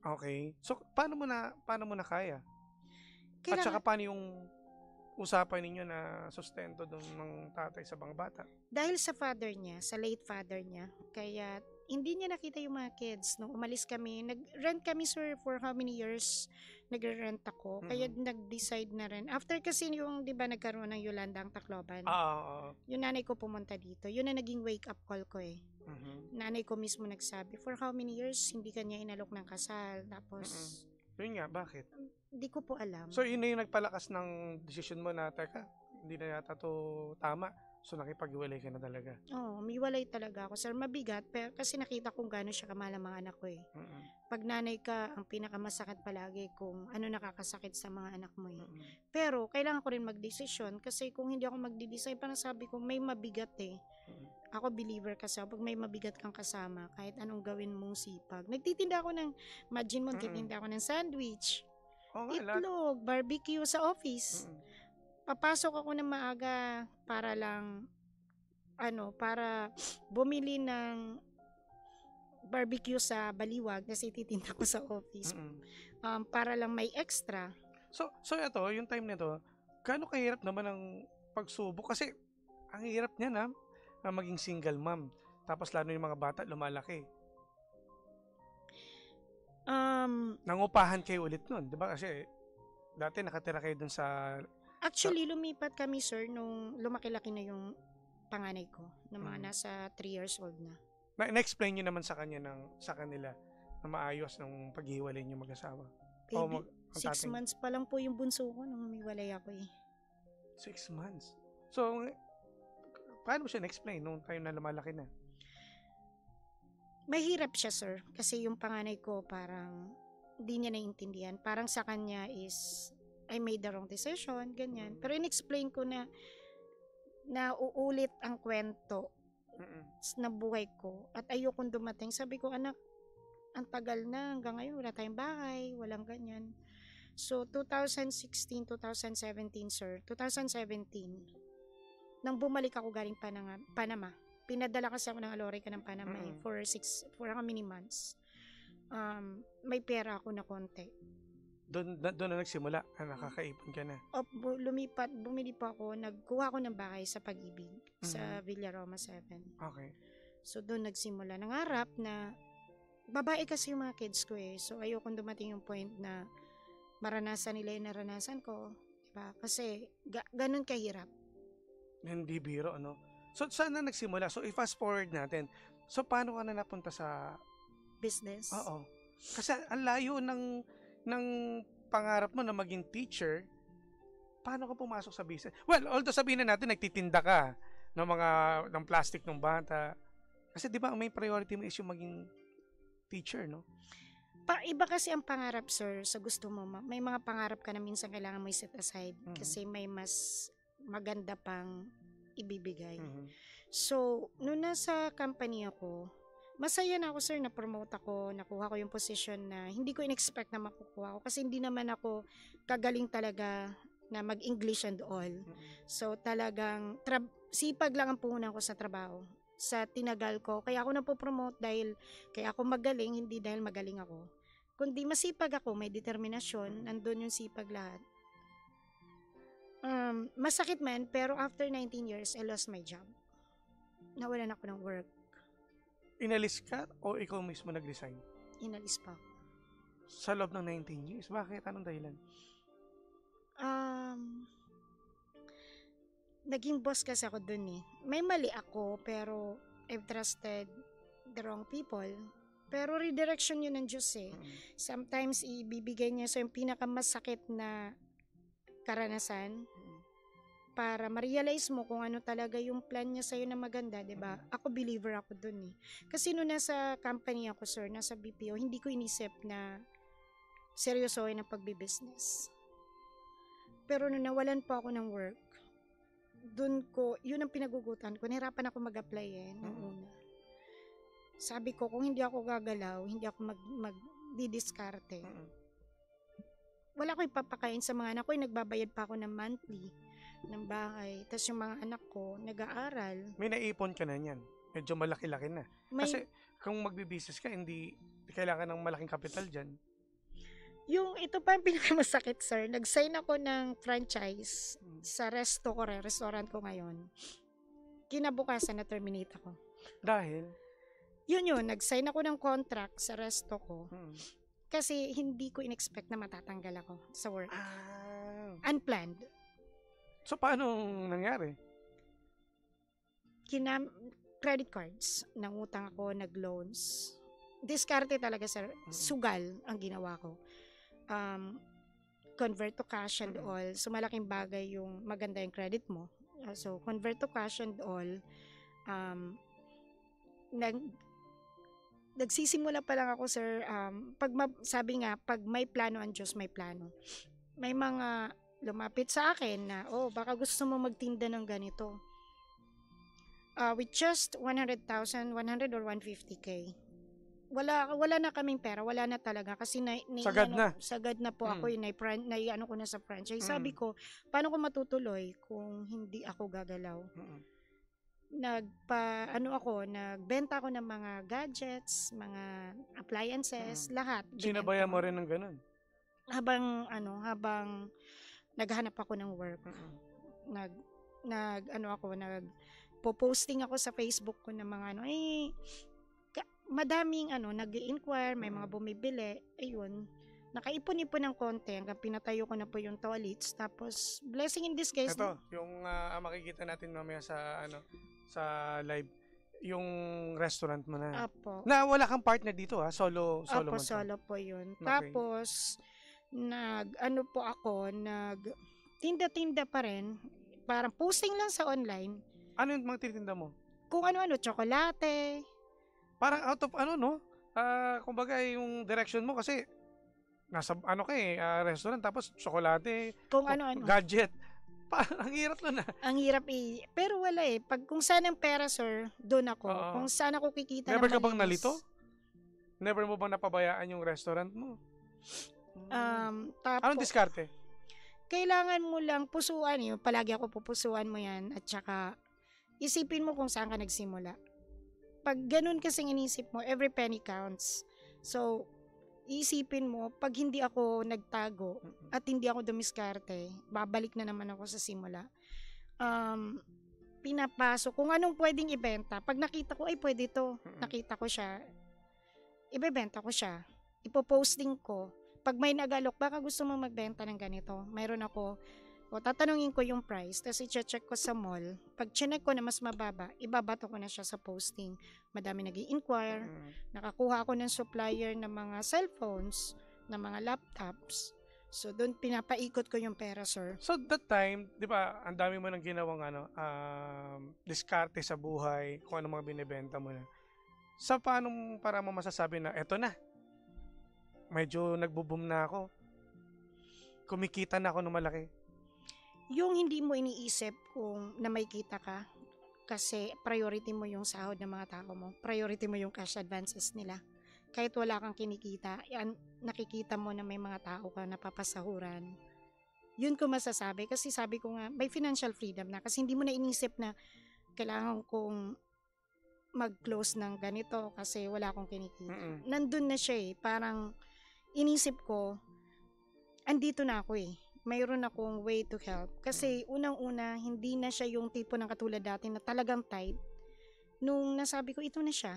J: Okay. So, paano mo na kaya? At
I: Kailangan,
J: saka paano yung usapan ninyo na sustento doon ng tatay sa mga bata?
I: dahil sa father niya, sa late father niya, kaya hindi niya nakita yung mga kids. Nung umalis kami, nag-rent kami, sir, for how many years nagre-rent ako. Kaya nag-decide na rin. After kasi yung, di ba, nagkaroon ng Yolanda ang Tacloban. Yung nanay ko pumunta dito. Yun na naging wake-up call ko eh. Nanay ko mismo nagsabi, for how many years hindi kanya inalok ng kasal. Tapos,
J: Yun nga, bakit?
I: Hindi ko po alam.
J: So, yun na yung nagpalakas ng decision mo na, teka, hindi na yata to tama. So, nakipag-iwalay ka na talaga.
I: Oo, umiwalay talaga ako, sir. Mabigat, pero kasi nakita kong gano'n siya kamahal ang mga anak ko eh. Pag nanay ka, ang pinakamasakit palagi kung ano nakakasakit sa mga anak mo eh. Pero, kailangan ko rin magdesisyon kasi kung hindi ako magdi-decide, parang sabi ko, may mabigat eh. Ako believer kasi pag may mabigat kang kasama, kahit anong gawin mong sipag. Nagtitinda ako ng, imagine mo, nagtitinda ako ng sandwich, itlog, barbecue sa office. Papasok ako ng maaga para lang, para bumili ng barbecue sa Baliwag kasi titinda ko sa office. Para lang may extra.
J: So ito, yung time nito, gaano kahirap naman ang pagsubok? Kasi, ang hirap niya na maging single mom. Tapos lalo yung mga bata, lumalaki. Nangupahan kayo ulit nun, di ba? Kasi, dati nakatira kayo dun sa...
I: Actually, lumipat kami, sir, nung lumaki-laki na yung panganay ko, na mga nasa 3 years old na.
J: Na-explain nyo naman sa kanila na maayos ng paghiwalay nyo mag-asawa?
I: Baby, 6 months pa lang po yung bunso ko nung humiwalay ako eh.
J: 6 months? So, paano mo siya na-explain nung kayo na lumalaki na?
I: Mahirap siya, sir, kasi yung panganay ko parang hindi niya naiintindihan. Parang sa kanya is I made the wrong decision, ganyan. Pero in-explain ko na uulit ang kwento na buhay ko at ayokong dumating. Sabi ko, anak, ang tagal na, hanggang ngayon wala tayong bahay, walang ganyan. So, 2016, 2017, sir, 2017, nang bumalik ako galing Panama, pinadala kasi ako ng Alorica ng Panama for how many months. May pera ako na konti.
J: Doon na nagsimula, nakakaipon ka na.
I: Bumili pa ako, nagkuha ko ng bahay sa Pag-ibig, sa Villaroma 7.
J: Okay.
I: So, doon nagsimula. Nangarap na, babae kasi yung mga kids ko eh. So, ayokong dumating yung point na maranasan nila yung naranasan ko. Diba? Kasi, ganun kahirap.
J: Hindi biro, ano? So, saan na nagsimula? So, i-fast forward natin. So, paano ka na napunta sa...
I: business?
J: Oo. Kasi, ang layo ng pangarap mo na maging teacher, paano ka pumasok sa business? Well, although sabihin na natin, nagtitinda ka ng plastic ng bata. Kasi di ba, may priority mo is yung maging teacher, no?
I: Iba kasi ang pangarap, sir, sa gusto mo. May mga pangarap ka na minsan kailangan mo i-set aside kasi may mas maganda pang ibibigay. So, nung nasa company ako, masaya na ako, sir, na-promote ako, nakuha ko yung position na hindi ko in-expect na makukuha ko kasi hindi naman ako kagaling talaga na mag-English and all. So, talagang sipag lang ang puhunan ko sa trabaho, sa tinagal ko. Kaya ako napopromote kaya ako magaling, hindi dahil magaling ako. Kundi masipag ako, may determinasyon, nandun yung sipag lahat. Masakit man, pero after 19 years, I lost my job. Nawalan ako ng work.
J: Inalis ka o ikaw mismo nag-resign?
I: Inalis pa ako.
J: Sa loob ng 19 years? Bakit? Anong dahilan?
I: Naging boss kasi ako dun eh. May mali ako, pero I've trusted the wrong people. Pero redirection yun ng Diyos eh. Sometimes ibibigay niya sa yung pinakamasakit na karanasan para ma-realize mo kung ano talaga yung plan niya sa'yo na maganda, di ba? Ako believer ako dun eh. Kasi nung nasa company ako, sir, nasa BPO, hindi ko inisip na seryosohin ang pagbibusiness. Pero nung nawalan po ako ng work, dun ko, yun ang pinagugutan ko. Nahirapan ako mag-apply nung una. Sabi ko, kung hindi ako gagalaw, hindi ako magdidiskarte. Wala ko ipapakain sa mga anak ko. Nagbabayad pa ako ng monthly ng bahay. Tapos yung mga anak ko, nag-aaral.
J: May naipon ka na niyan. Medyo malaki-laki na. Kasi kung magbibusiness ka, hindi kailangan ng malaking kapital dyan.
I: Yung ito pa yung pinakamasakit, sir. Nag-sign ako ng franchise sa restaurant ko ngayon. Kinabukasan na terminate ako.
J: Dahil?
I: Yun, nag-sign ako ng contract sa resto ko. Kasi hindi ko in-expect na matatanggal ako sa work. Unplanned.
J: So, paano nangyari?
I: Credit cards. Nangutang ako, nag-loans. Diskarte talaga, sir. Sugal ang ginawa ko. Convert to cash and all. So, malaking bagay yung maganda yung credit mo. So, convert to cash and all. Nagsisimula pa lang ako, sir. Sabi nga, pag may plano ang Diyos, may plano. May mga lumapit sa akin na, baka gusto mo magtinda ng ganito. With just 100,000, 100 or 150K. Wala na kaming pera, wala na talaga. Kasi sagad na po ako, naiano ko na sa franchise. Sabi ko, paano ko matutuloy kung hindi ako gagalaw? Nagbenta ako ng mga gadgets, mga appliances, lahat.
J: Sinabayan mo rin ng ganun?
I: Habang naghahanap ako ng work. Nagpo-posting ako sa Facebook ko ng mga madaming nag-i-inquire, may mga bumibili. Ayun. Nakaipon-ipon ng konti hanggang pinatayo ko na po yung toilets. Tapos, blessing in disguise.
J: Ito, yung makikita natin mamaya sa live, yung restaurant mo na.
I: Apo.
J: Na wala kang partner dito solo
I: Apo,
J: mo.
I: solo po yun.
J: Okay.
I: Tapos, tinda-tinda pa rin. Parang posting lang sa online.
J: Ano yung mga tinitinda mo?
I: Kung ano-ano, tsokolate.
J: Parang out of kumbaga yung direction mo kasi nasa restaurant tapos tsokolate,
I: kung ano-ano.
J: Gadget. Ang hirap na.
I: Ang hirap pero wala kung saan ang pera, sir, doon ako. Kung saan ako kikita
J: Never ka bang nalito? Never mo bang napabayaan yung restaurant mo?
I: Tapos,
J: anong diskarte?
I: Kailangan mo lang pusuan yun. Palagi ako pupusuan mo yan. At saka, isipin mo kung saan ka nagsimula. Pag ganun kasing inisip mo, every penny counts. So, isipin mo, pag hindi ako nagtago at hindi ako dumiskarte, babalik na naman ako sa simula. Pinapasok kung anong pwedeng ibenta. Pag nakita ko, pwede to. Nakita ko siya. Ibebenta ko siya. Ipoposting ko. Pag may nagalok, baka gusto mo magbenta ng ganito. Mayroon ako. Tatanungin ko yung price, tapos i-check ko sa mall. Pag chinek ko na mas mababa, ibabato ko na siya sa posting. Madami nag-i-inquire. Nakakuha ako ng supplier ng mga cellphones, ng mga laptops. So, doon pinapaikot ko yung pera, sir.
J: So, that time, di ba, ang dami mo nang ginawang diskarte sa buhay, kung ano mga binibenta mo na. Sa paano para mo masasabi na, eto na, medyo nagbo-boom na ako. Kumikita na ako ng malaki.
I: Yung hindi mo iniisip kung na may kita ka, kasi priority mo yung sahod ng mga tao mo. Priority mo yung cash advances nila. Kahit wala kang kinikita, nakikita mo na may mga tao ka napapasahuran. Yun ko masasabi. Kasi sabi ko nga, may financial freedom na. Kasi hindi mo na inisip na kailangan kong mag-close ng ganito kasi wala akong kinikita. Nandun na siya Parang inisip ko, andito na ako mayroon akong way to help. Kasi unang-una, hindi na siya yung tipo ng katulad dati na talagang tight. Nung nasabi ko, ito na siya.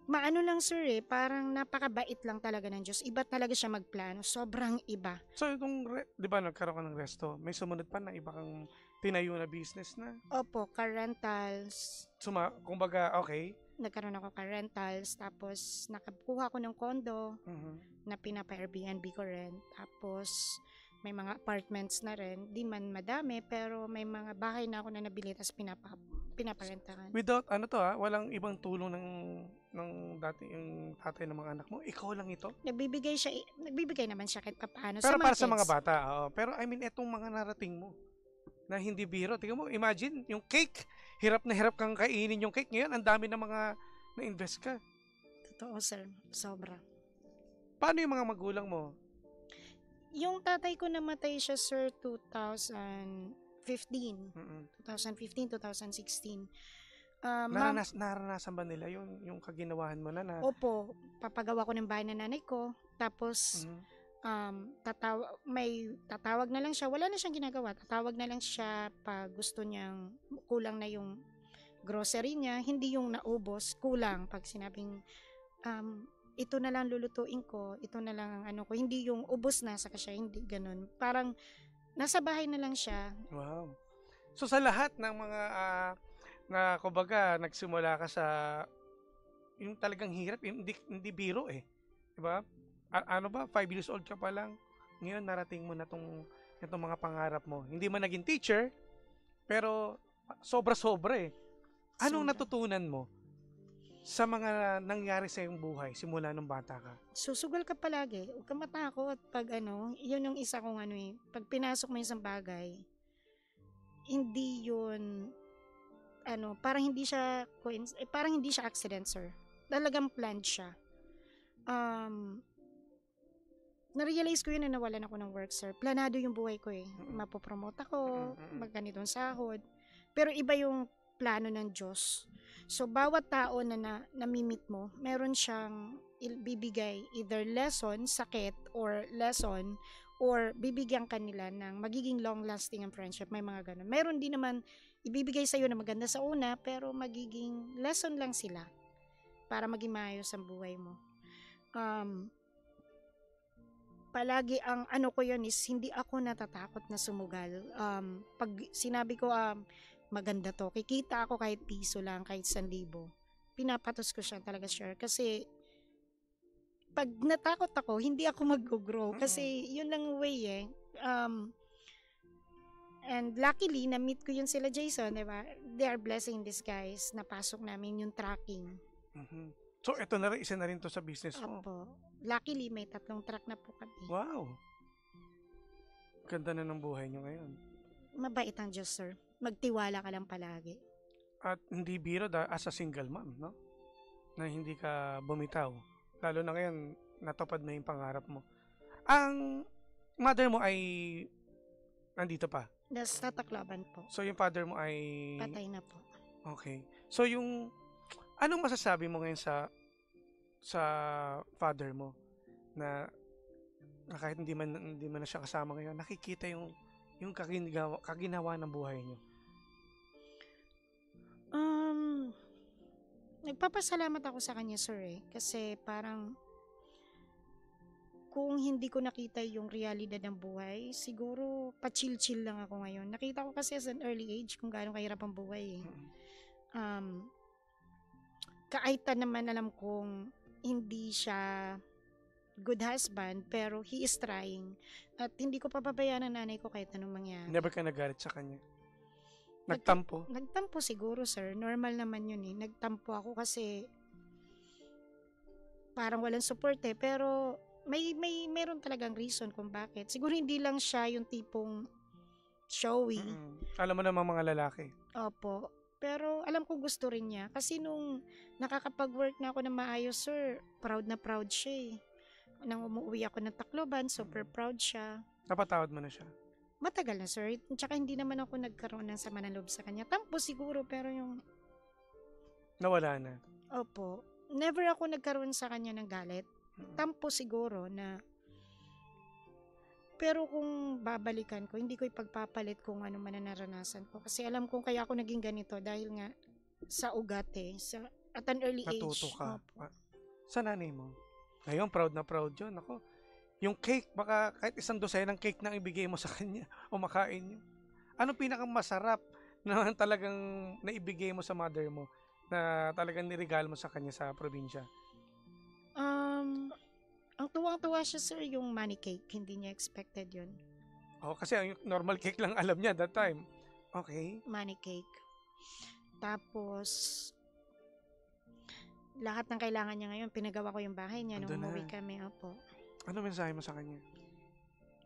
I: Maano lang, sir, parang napakabait lang talaga ng Diyos. Iba talaga siya magplano. Sobrang iba.
J: So, itong, di ba, nagkaroon ka ng resto, may sumunod pa na iba kang tinayo na business na?
I: Opo, car rentals.
J: Kumbaga, okay.
I: Nagkaroon ako car rentals, tapos nakakuha ko ng condo na pinapa-Airbnb ko rin. Tapos, may mga apartments na rin. Di man madami, pero may mga bahay na ako na nabili tapos pinaparentahan.
J: Without, walang ibang tulong ng dati yung tatay ng mga anak mo? Ikaw lang ito?
I: Nagbibigay naman siya kahit paano
J: Pero
I: sa mga
J: para sa mga
I: kids.
J: bata, oo. Pero I mean, etong mga narating mo na hindi biro. Tingnan mo, imagine, yung cake. Hirap na hirap kang kainin yung cake. Ngayon, ang dami na mga na-invest ka.
I: Totoo, sir. Sobra.
J: Paano yung mga magulang mo?
I: Yung tatay ko namatay siya, sir, 2015. 2016.
J: Naranasan ba nila yung kaginawahan mo na?
I: Opo, papagawa ko ng bahay ng nanay ko. Tapos, tatawag na lang siya. Wala na siyang ginagawa. Tatawag na lang siya pag gusto niyang kulang na yung grocery niya. Hindi yung naubos, kulang. Pag sinabing, ito na lang lulutuin ko, ito na lang ang ano ko. Hindi yung ubos na, saka siya, hindi ganun. Parang, nasa bahay na lang siya.
J: Wow. So sa lahat ng mga na kumbaga nagsimula ka sa yung talagang hirap, yung hindi biro eh. 'Di ba? Ano ba? 5 years old ka pa lang. Ngayon narating mo na itong mga pangarap mo. Hindi man naging teacher, pero sobra-sobra eh. Anong natutunan mo sa mga nangyari sa iyong buhay simula nung bata ka?
I: Susugal ka palagi. Huwag ka matakot pag yun yung isa kong pag pinasok mo yung isang bagay, hindi yun, parang hindi siya, parang hindi siya accident, sir. Talagang planned siya. Na-realize ko yun na nawalan ako ng work, sir. Planado yung buhay ko eh. Mapopromote ako, magganitong sahod. Pero iba yung plano ng Diyos. So, bawat tao na namimit mo, meron siyang bibigay either lesson, sakit, or lesson, or bibigyan kanila ng magiging long-lasting ang friendship. May mga ganun. Meron din naman ibibigay sa'yo na maganda sa una, pero magiging lesson lang sila para maging maayos ang buhay mo. Palagi ang ko yun is hindi ako natatakot na sumugal. Pag sinabi ko maganda to, kikita ako kahit piso lang, kahit 1,000. Pinapatos ko siya talaga, sure. Kasi pag natakot ako, hindi ako mag-grow. Kasi yun lang way eh. And luckily, na-meet ko yun sila Jason, diba? They are blessing in disguise. Napasok namin yung tracking.
J: So, ito na rin, isa na rin to sa business mo.
I: Opo. Luckily, may 3 truck na po kami.
J: Wow! Ganda na ng buhay nyo ngayon.
I: Mabait ang Diyos, sir. Magtiwala ka lang palagi.
J: At hindi biro as a single mom, no? Na hindi ka bumitaw. Lalo na ngayon, natupad na yung pangarap mo. Ang mother mo ay nandito pa?
I: Nasa Tacloban po.
J: So, yung father mo ay...
I: Patay na po.
J: Okay. So, anong masasabi mo ngayon sa father mo na kahit hindi man na siya kasama ngayon, nakikita yung kaginawa ng buhay niyo?
I: Nagpapasalamat ako sa kanya, sir, kasi parang kung hindi ko nakita yung realidad ng buhay, siguro pa-chill-chill lang ako ngayon. Nakita ko kasi as an early age kung gaano kahirap ang buhay. Kaitan naman alam kong hindi siya good husband, pero he is trying. At hindi ko papabayaan ang nanay ko kahit anong mangyari.
J: Never ka nagalit sa kanya? Nagtampo?
I: Nagtampo siguro, sir. Normal naman yun eh. Nagtampo ako kasi parang walang support eh. Pero meron talagang reason kung bakit. Siguro hindi lang siya yung tipong showy.
J: Alam mo naman mga lalaki.
I: Opo. Pero alam ko gusto rin niya. Kasi nung nakakapag-work na ako na maayos, sir, proud na proud siya eh. Nang umuwi ako ng Tacloban, super proud siya.
J: Napatawad mo na siya?
I: Matagal na, sir. Tsaka hindi naman ako nagkaroon ng sama ng loob sa kanya. Tampo siguro, pero yung...
J: Nawala na?
I: Opo. Never ako nagkaroon sa kanya ng galit. Tampo siguro na... Pero kung babalikan ko, hindi ko ipagpapalit kung ano man ang naranasan ko. Kasi alam kong kaya ako naging ganito dahil nga sa ugat eh. At an early age.
J: Natuto ka. Sa nanay mo? Ngayon, proud na proud yun. Ako, yung cake, baka kahit 1 dosenang cake na ibigay mo sa kanya o makain niyo. Ano pinakamasarap na talagang naibigay mo sa mother mo na talagang niregalo mo sa kanya sa probinsya?
I: Ang tuwang-tuwa siya, sir, yung money cake. Hindi niya expected yun.
J: Oh, kasi ang normal cake lang alam niya that time. Okay.
I: Money cake. Tapos, lahat ng kailangan niya ngayon, pinagawa ko yung bahay niya nung
J: Andun na.
I: umuwi kami. Opo.
J: Ano mensahe mo sa kanya?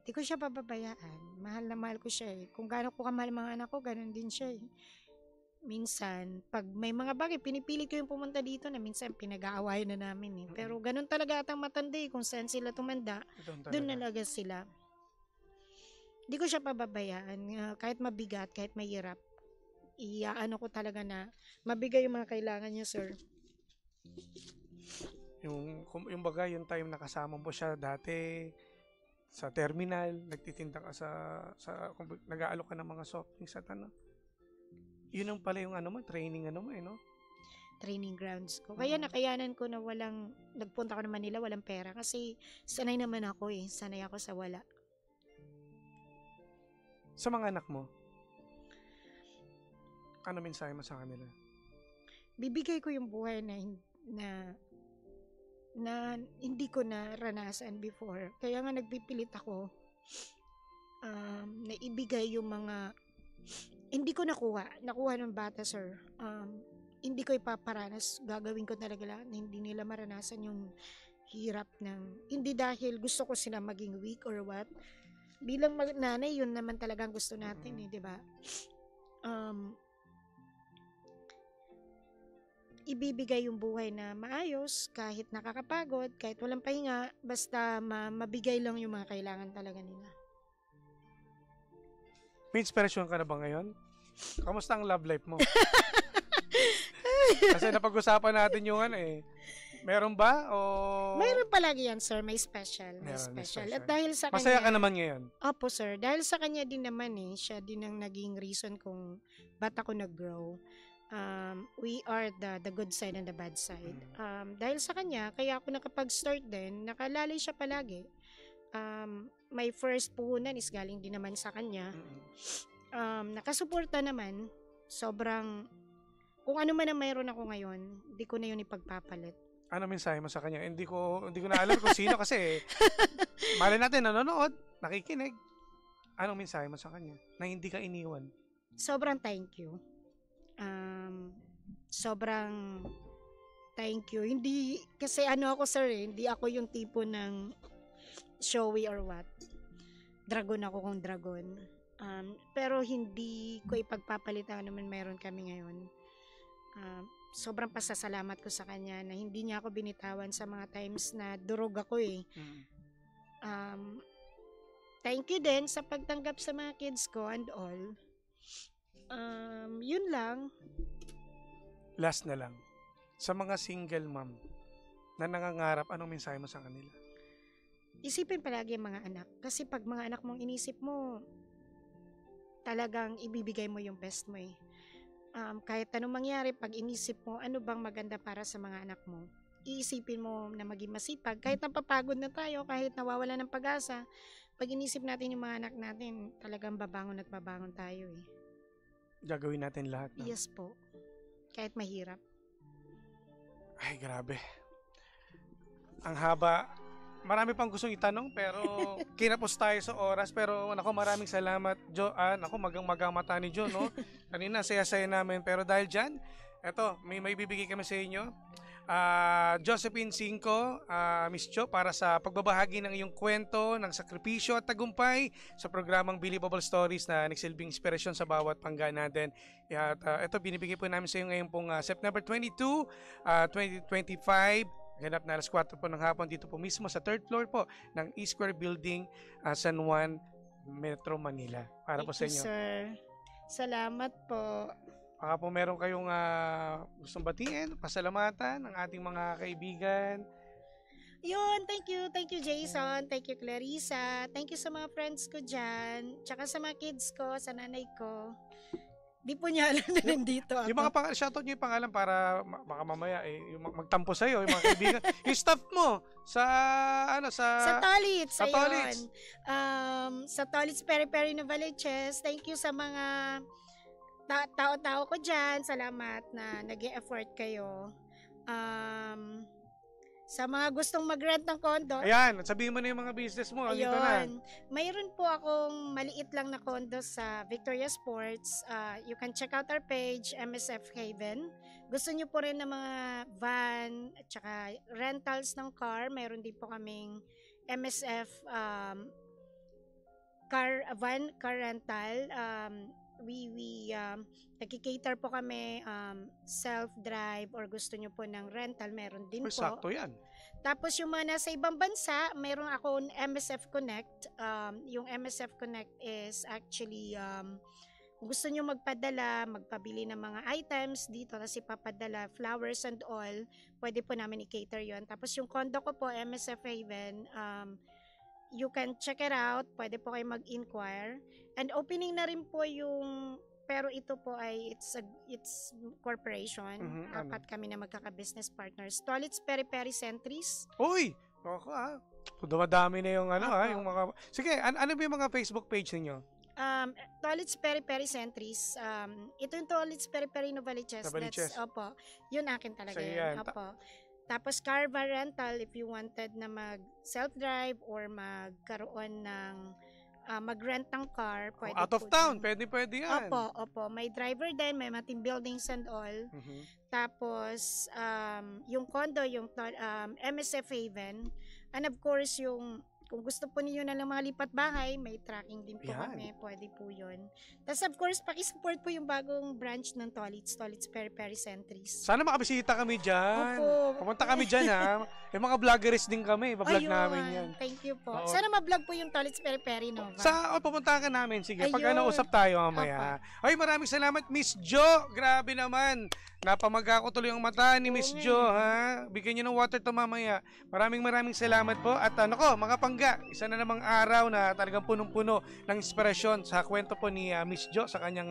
I: Di ko siya pababayaan. Mahal na mahal ko siya eh. Kung gaano ko kamahal mga anak ko, ganun din siya eh. Minsan, pag may mga bagay, pinipilit ko yung pumunta dito na minsan pinag-aawayan na namin eh. Pero ganun talaga atang matanda eh. Kung saan sila tumanda, doon talaga sila. Di ko siya pababayaan. Kahit mabigat, kahit mahirap, iaano ko talaga na mabigay yung mga kailangan niya, sir.
J: Yung bagay, yung time na kasama mo siya dati sa terminal, nagtitinda ka nag-aalok ka ng mga soft drinks at ano. Yun ang pala yung training no?
I: Training grounds ko. Kaya nakayanan ko na nagpunta ko naman nila, walang pera. Kasi sanay naman ako eh. Sanay ako sa wala.
J: Sa mga anak mo, ano mensahe mo sa kanila?
I: Bibigay ko yung buhay na hindi ko naranasan before. Kaya nga nagpipilit ako na ibigay yung mga hindi ko nakuha ng bata, sir. Hindi ko ipaparanas. Gagawin ko talaga lahat na hindi nila maranasan yung hirap ng, hindi dahil gusto ko sila maging weak or what. Bilang nanay, yun naman talagang gusto natin eh, di ba? Ibibigay yung buhay na maayos, kahit nakakapagod, kahit walang pahinga, basta mabigay lang yung mga kailangan talaga nila.
J: May inspirasyon ka na ba ngayon? Kamusta ang love life mo? Kasi napag-usapan natin yung meron ba? O...
I: Mayroon palagi yan, sir. May special. May special. At dahil sa kanya...
J: Masaya ka naman ngayon?
I: Opo, sir. Dahil sa kanya din naman siya din ang naging reason kung ba't ako nag-grow. We are the good side and the bad side. Dahil sa kanya, kaya ako nakapag-start din, nakalalay siya palagi. My first puhunan is galing din naman sa kanya. Nakasuporta naman, sobrang, kung ano man ang mayroon ako ngayon, hindi ko na yun ipagpapalit.
J: Ano mensahe mo sa kanya? Hindi ko na alam kung sino kasi malay natin nanonood, nakikinig. Anong mensahe mo sa kanya na hindi ka iniwan?
I: Sobrang thank you. Sobrang thank you. Hindi, kasi ako sir hindi ako yung tipo ng showy or what. Dragon ako kung dragon. Pero hindi ko ipagpapalit naman meron kami ngayon. Sobrang pasasalamat ko sa kanya na hindi niya ako binitawan sa mga times na durog ako eh. Thank you din sa pagtanggap sa mga kids ko and all. Yun lang.
J: Last na lang. Sa mga single mom na nangangarap, anong mensahe mo sa kanila?
I: Isipin palagi ang mga anak. Kasi pag mga anak mong inisip mo, talagang ibibigay mo yung best mo eh. Kahit anong mangyari, pag inisip mo, ano bang maganda para sa mga anak mo, iisipin mo na maging masipag. Kahit napapagod na tayo, kahit nawawala ng pag-asa, pag inisip natin yung mga anak natin, talagang babangon at babangon tayo eh.
J: Gagawin natin lahat. No?
I: Yes po. Kahit mahirap.
J: Ay, grabe. Ang haba. Marami pang gustong itanong pero kinapos tayo sa oras. Pero maraming salamat, Jo. Magang mata ni Jo, no? Kanina, saya-saya namin. Pero dahil dyan, eto, may bibigay kami sa inyo. Josephine Cinco, Miss Jo, para sa pagbabahagi ng iyong kwento ng sakripisyo at tagumpay sa programang Believable Stories na nagsilbing inspirasyon sa bawat pangga natin. At ito, binibigay po namin sa iyo ngayon pong September 22, 2025. Ganap na alas 4 po ng hapon dito po mismo sa 3rd floor po ng E-Square Building, San Juan, Metro Manila. Para po sa inyo.
I: Sir. Salamat po.
J: Baka po meron kayong gustong batiin, pasalamatan ng ating mga kaibigan.
I: Yun, thank you Jason, thank you Clarissa, thank you sa mga friends ko dyan, tsaka sa mga kids ko, sa nanay ko. Di po niya alam na nandito ako.
J: Yung mga shoutout niyo yung pangalan para baka mamaya yung magtampo sa iyo, yung mga kaibigan. Yung staff mo sa
I: Tolits.
J: Sa Tolits.
I: Sa Tolits Peri Novaliches. Thank you sa mga tao-tao ko diyan. Salamat na nag-e-effort kayo. Sa mga gustong mag-rent ng condo.
J: Ayan, sabihin mo na yung mga business mo. Dito na.
I: Mayroon po akong maliit lang na condo sa Victoria Sports. You can check out our page, MSF Haven. Gusto nyo po rin ng mga van at saka rentals ng car. Mayroon din po kaming MSF car rental. Nagki-cater po kami self-drive or gusto nyo po ng rental, meron din po.
J: Sakto yan.
I: Tapos yung mga nasa ibang bansa, meron ako MSF Connect. Yung MSF Connect is actually kung gusto nyo magpadala, magpabili ng mga items dito kasi papadala, flowers and all, pwede po namin i-cater yon. Tapos yung condo ko po, MSF Haven, you can check it out. Pwede po kayo mag-inquire. And opening na rin po yung, pero ito po ay it's corporation. Apat kami na magkaka-business partners. Toilets Peri-Peri Centris.
J: Uy! Ako dumadami na yung yung mga... Sige, ano ba yung mga Facebook page ninyo?
I: Toilets Peri-Peri Centris. Ito yung Toilets Peri-Peri Novaliches. Opo. Yun akin talaga yun. Opo. Tapos Carva Rental if you wanted na mag self-drive or magkaroon ng mag-rent ng car. Pwede
J: out of town, pwede yan.
I: Opo. May driver din, may mga team buildings and all. Tapos, yung condo, yung MSF Haven. And of course, yung kung gusto po niyo na ng mga lipat bahay, may tracking din po kami. Pwede po yun. Tapos of course, pakisupport po yung bagong branch ng Toilets Peri-Peri Centris.
J: Sana makabisita kami dyan.
I: Opo.
J: Pumunta kami dyan ha. Yung mga vloggers din kami. Iba-vlog namin yan.
I: Thank you po. Sana ma-vlog po yung Toilets Peri-Peri Nova.
J: Pumunta ka namin. Sige, pag nausap tayo mamaya. Ay, maraming salamat Miss Jo. Grabe naman. Napamaga ko tuloy ang mata ni Miss Jo ha. Bigyan niyo ng water to mamaya. Maraming salamat po. At mga pangga, isa na namang araw na talagang punong-puno ng inspirasyon sa kwento po ni Miss Jo sa kanyang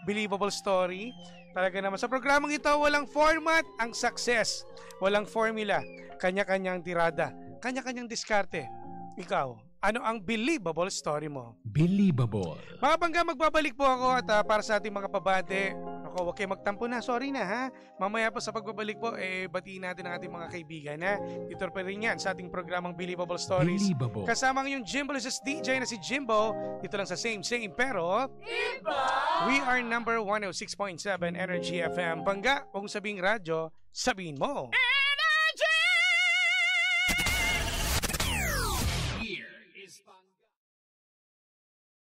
J: believable story. Talaga naman sa programang ito, walang format ang success. Walang formula. Kanya-kanyang tirada. Kanya-kanyang diskarte. Ikaw, ano ang believable story mo?
B: Believable.
J: Mga bangga, magbabalik po ako at para sa ating mga babate, huwag kayo magtampo na. Sorry na ha. Mamaya po sa pagbabalik po, batiin natin ang ating mga kaibigan ha. Dito pa rin yan sa ating programang Believable Stories.
B: Believable.
J: Kasama yung Jimbo Luces DJ na si Jimbo. Dito lang sa same pero
C: Iba!
J: We are number 106.7 Energy FM. Bangga, kung sabing radyo, sabihin mo.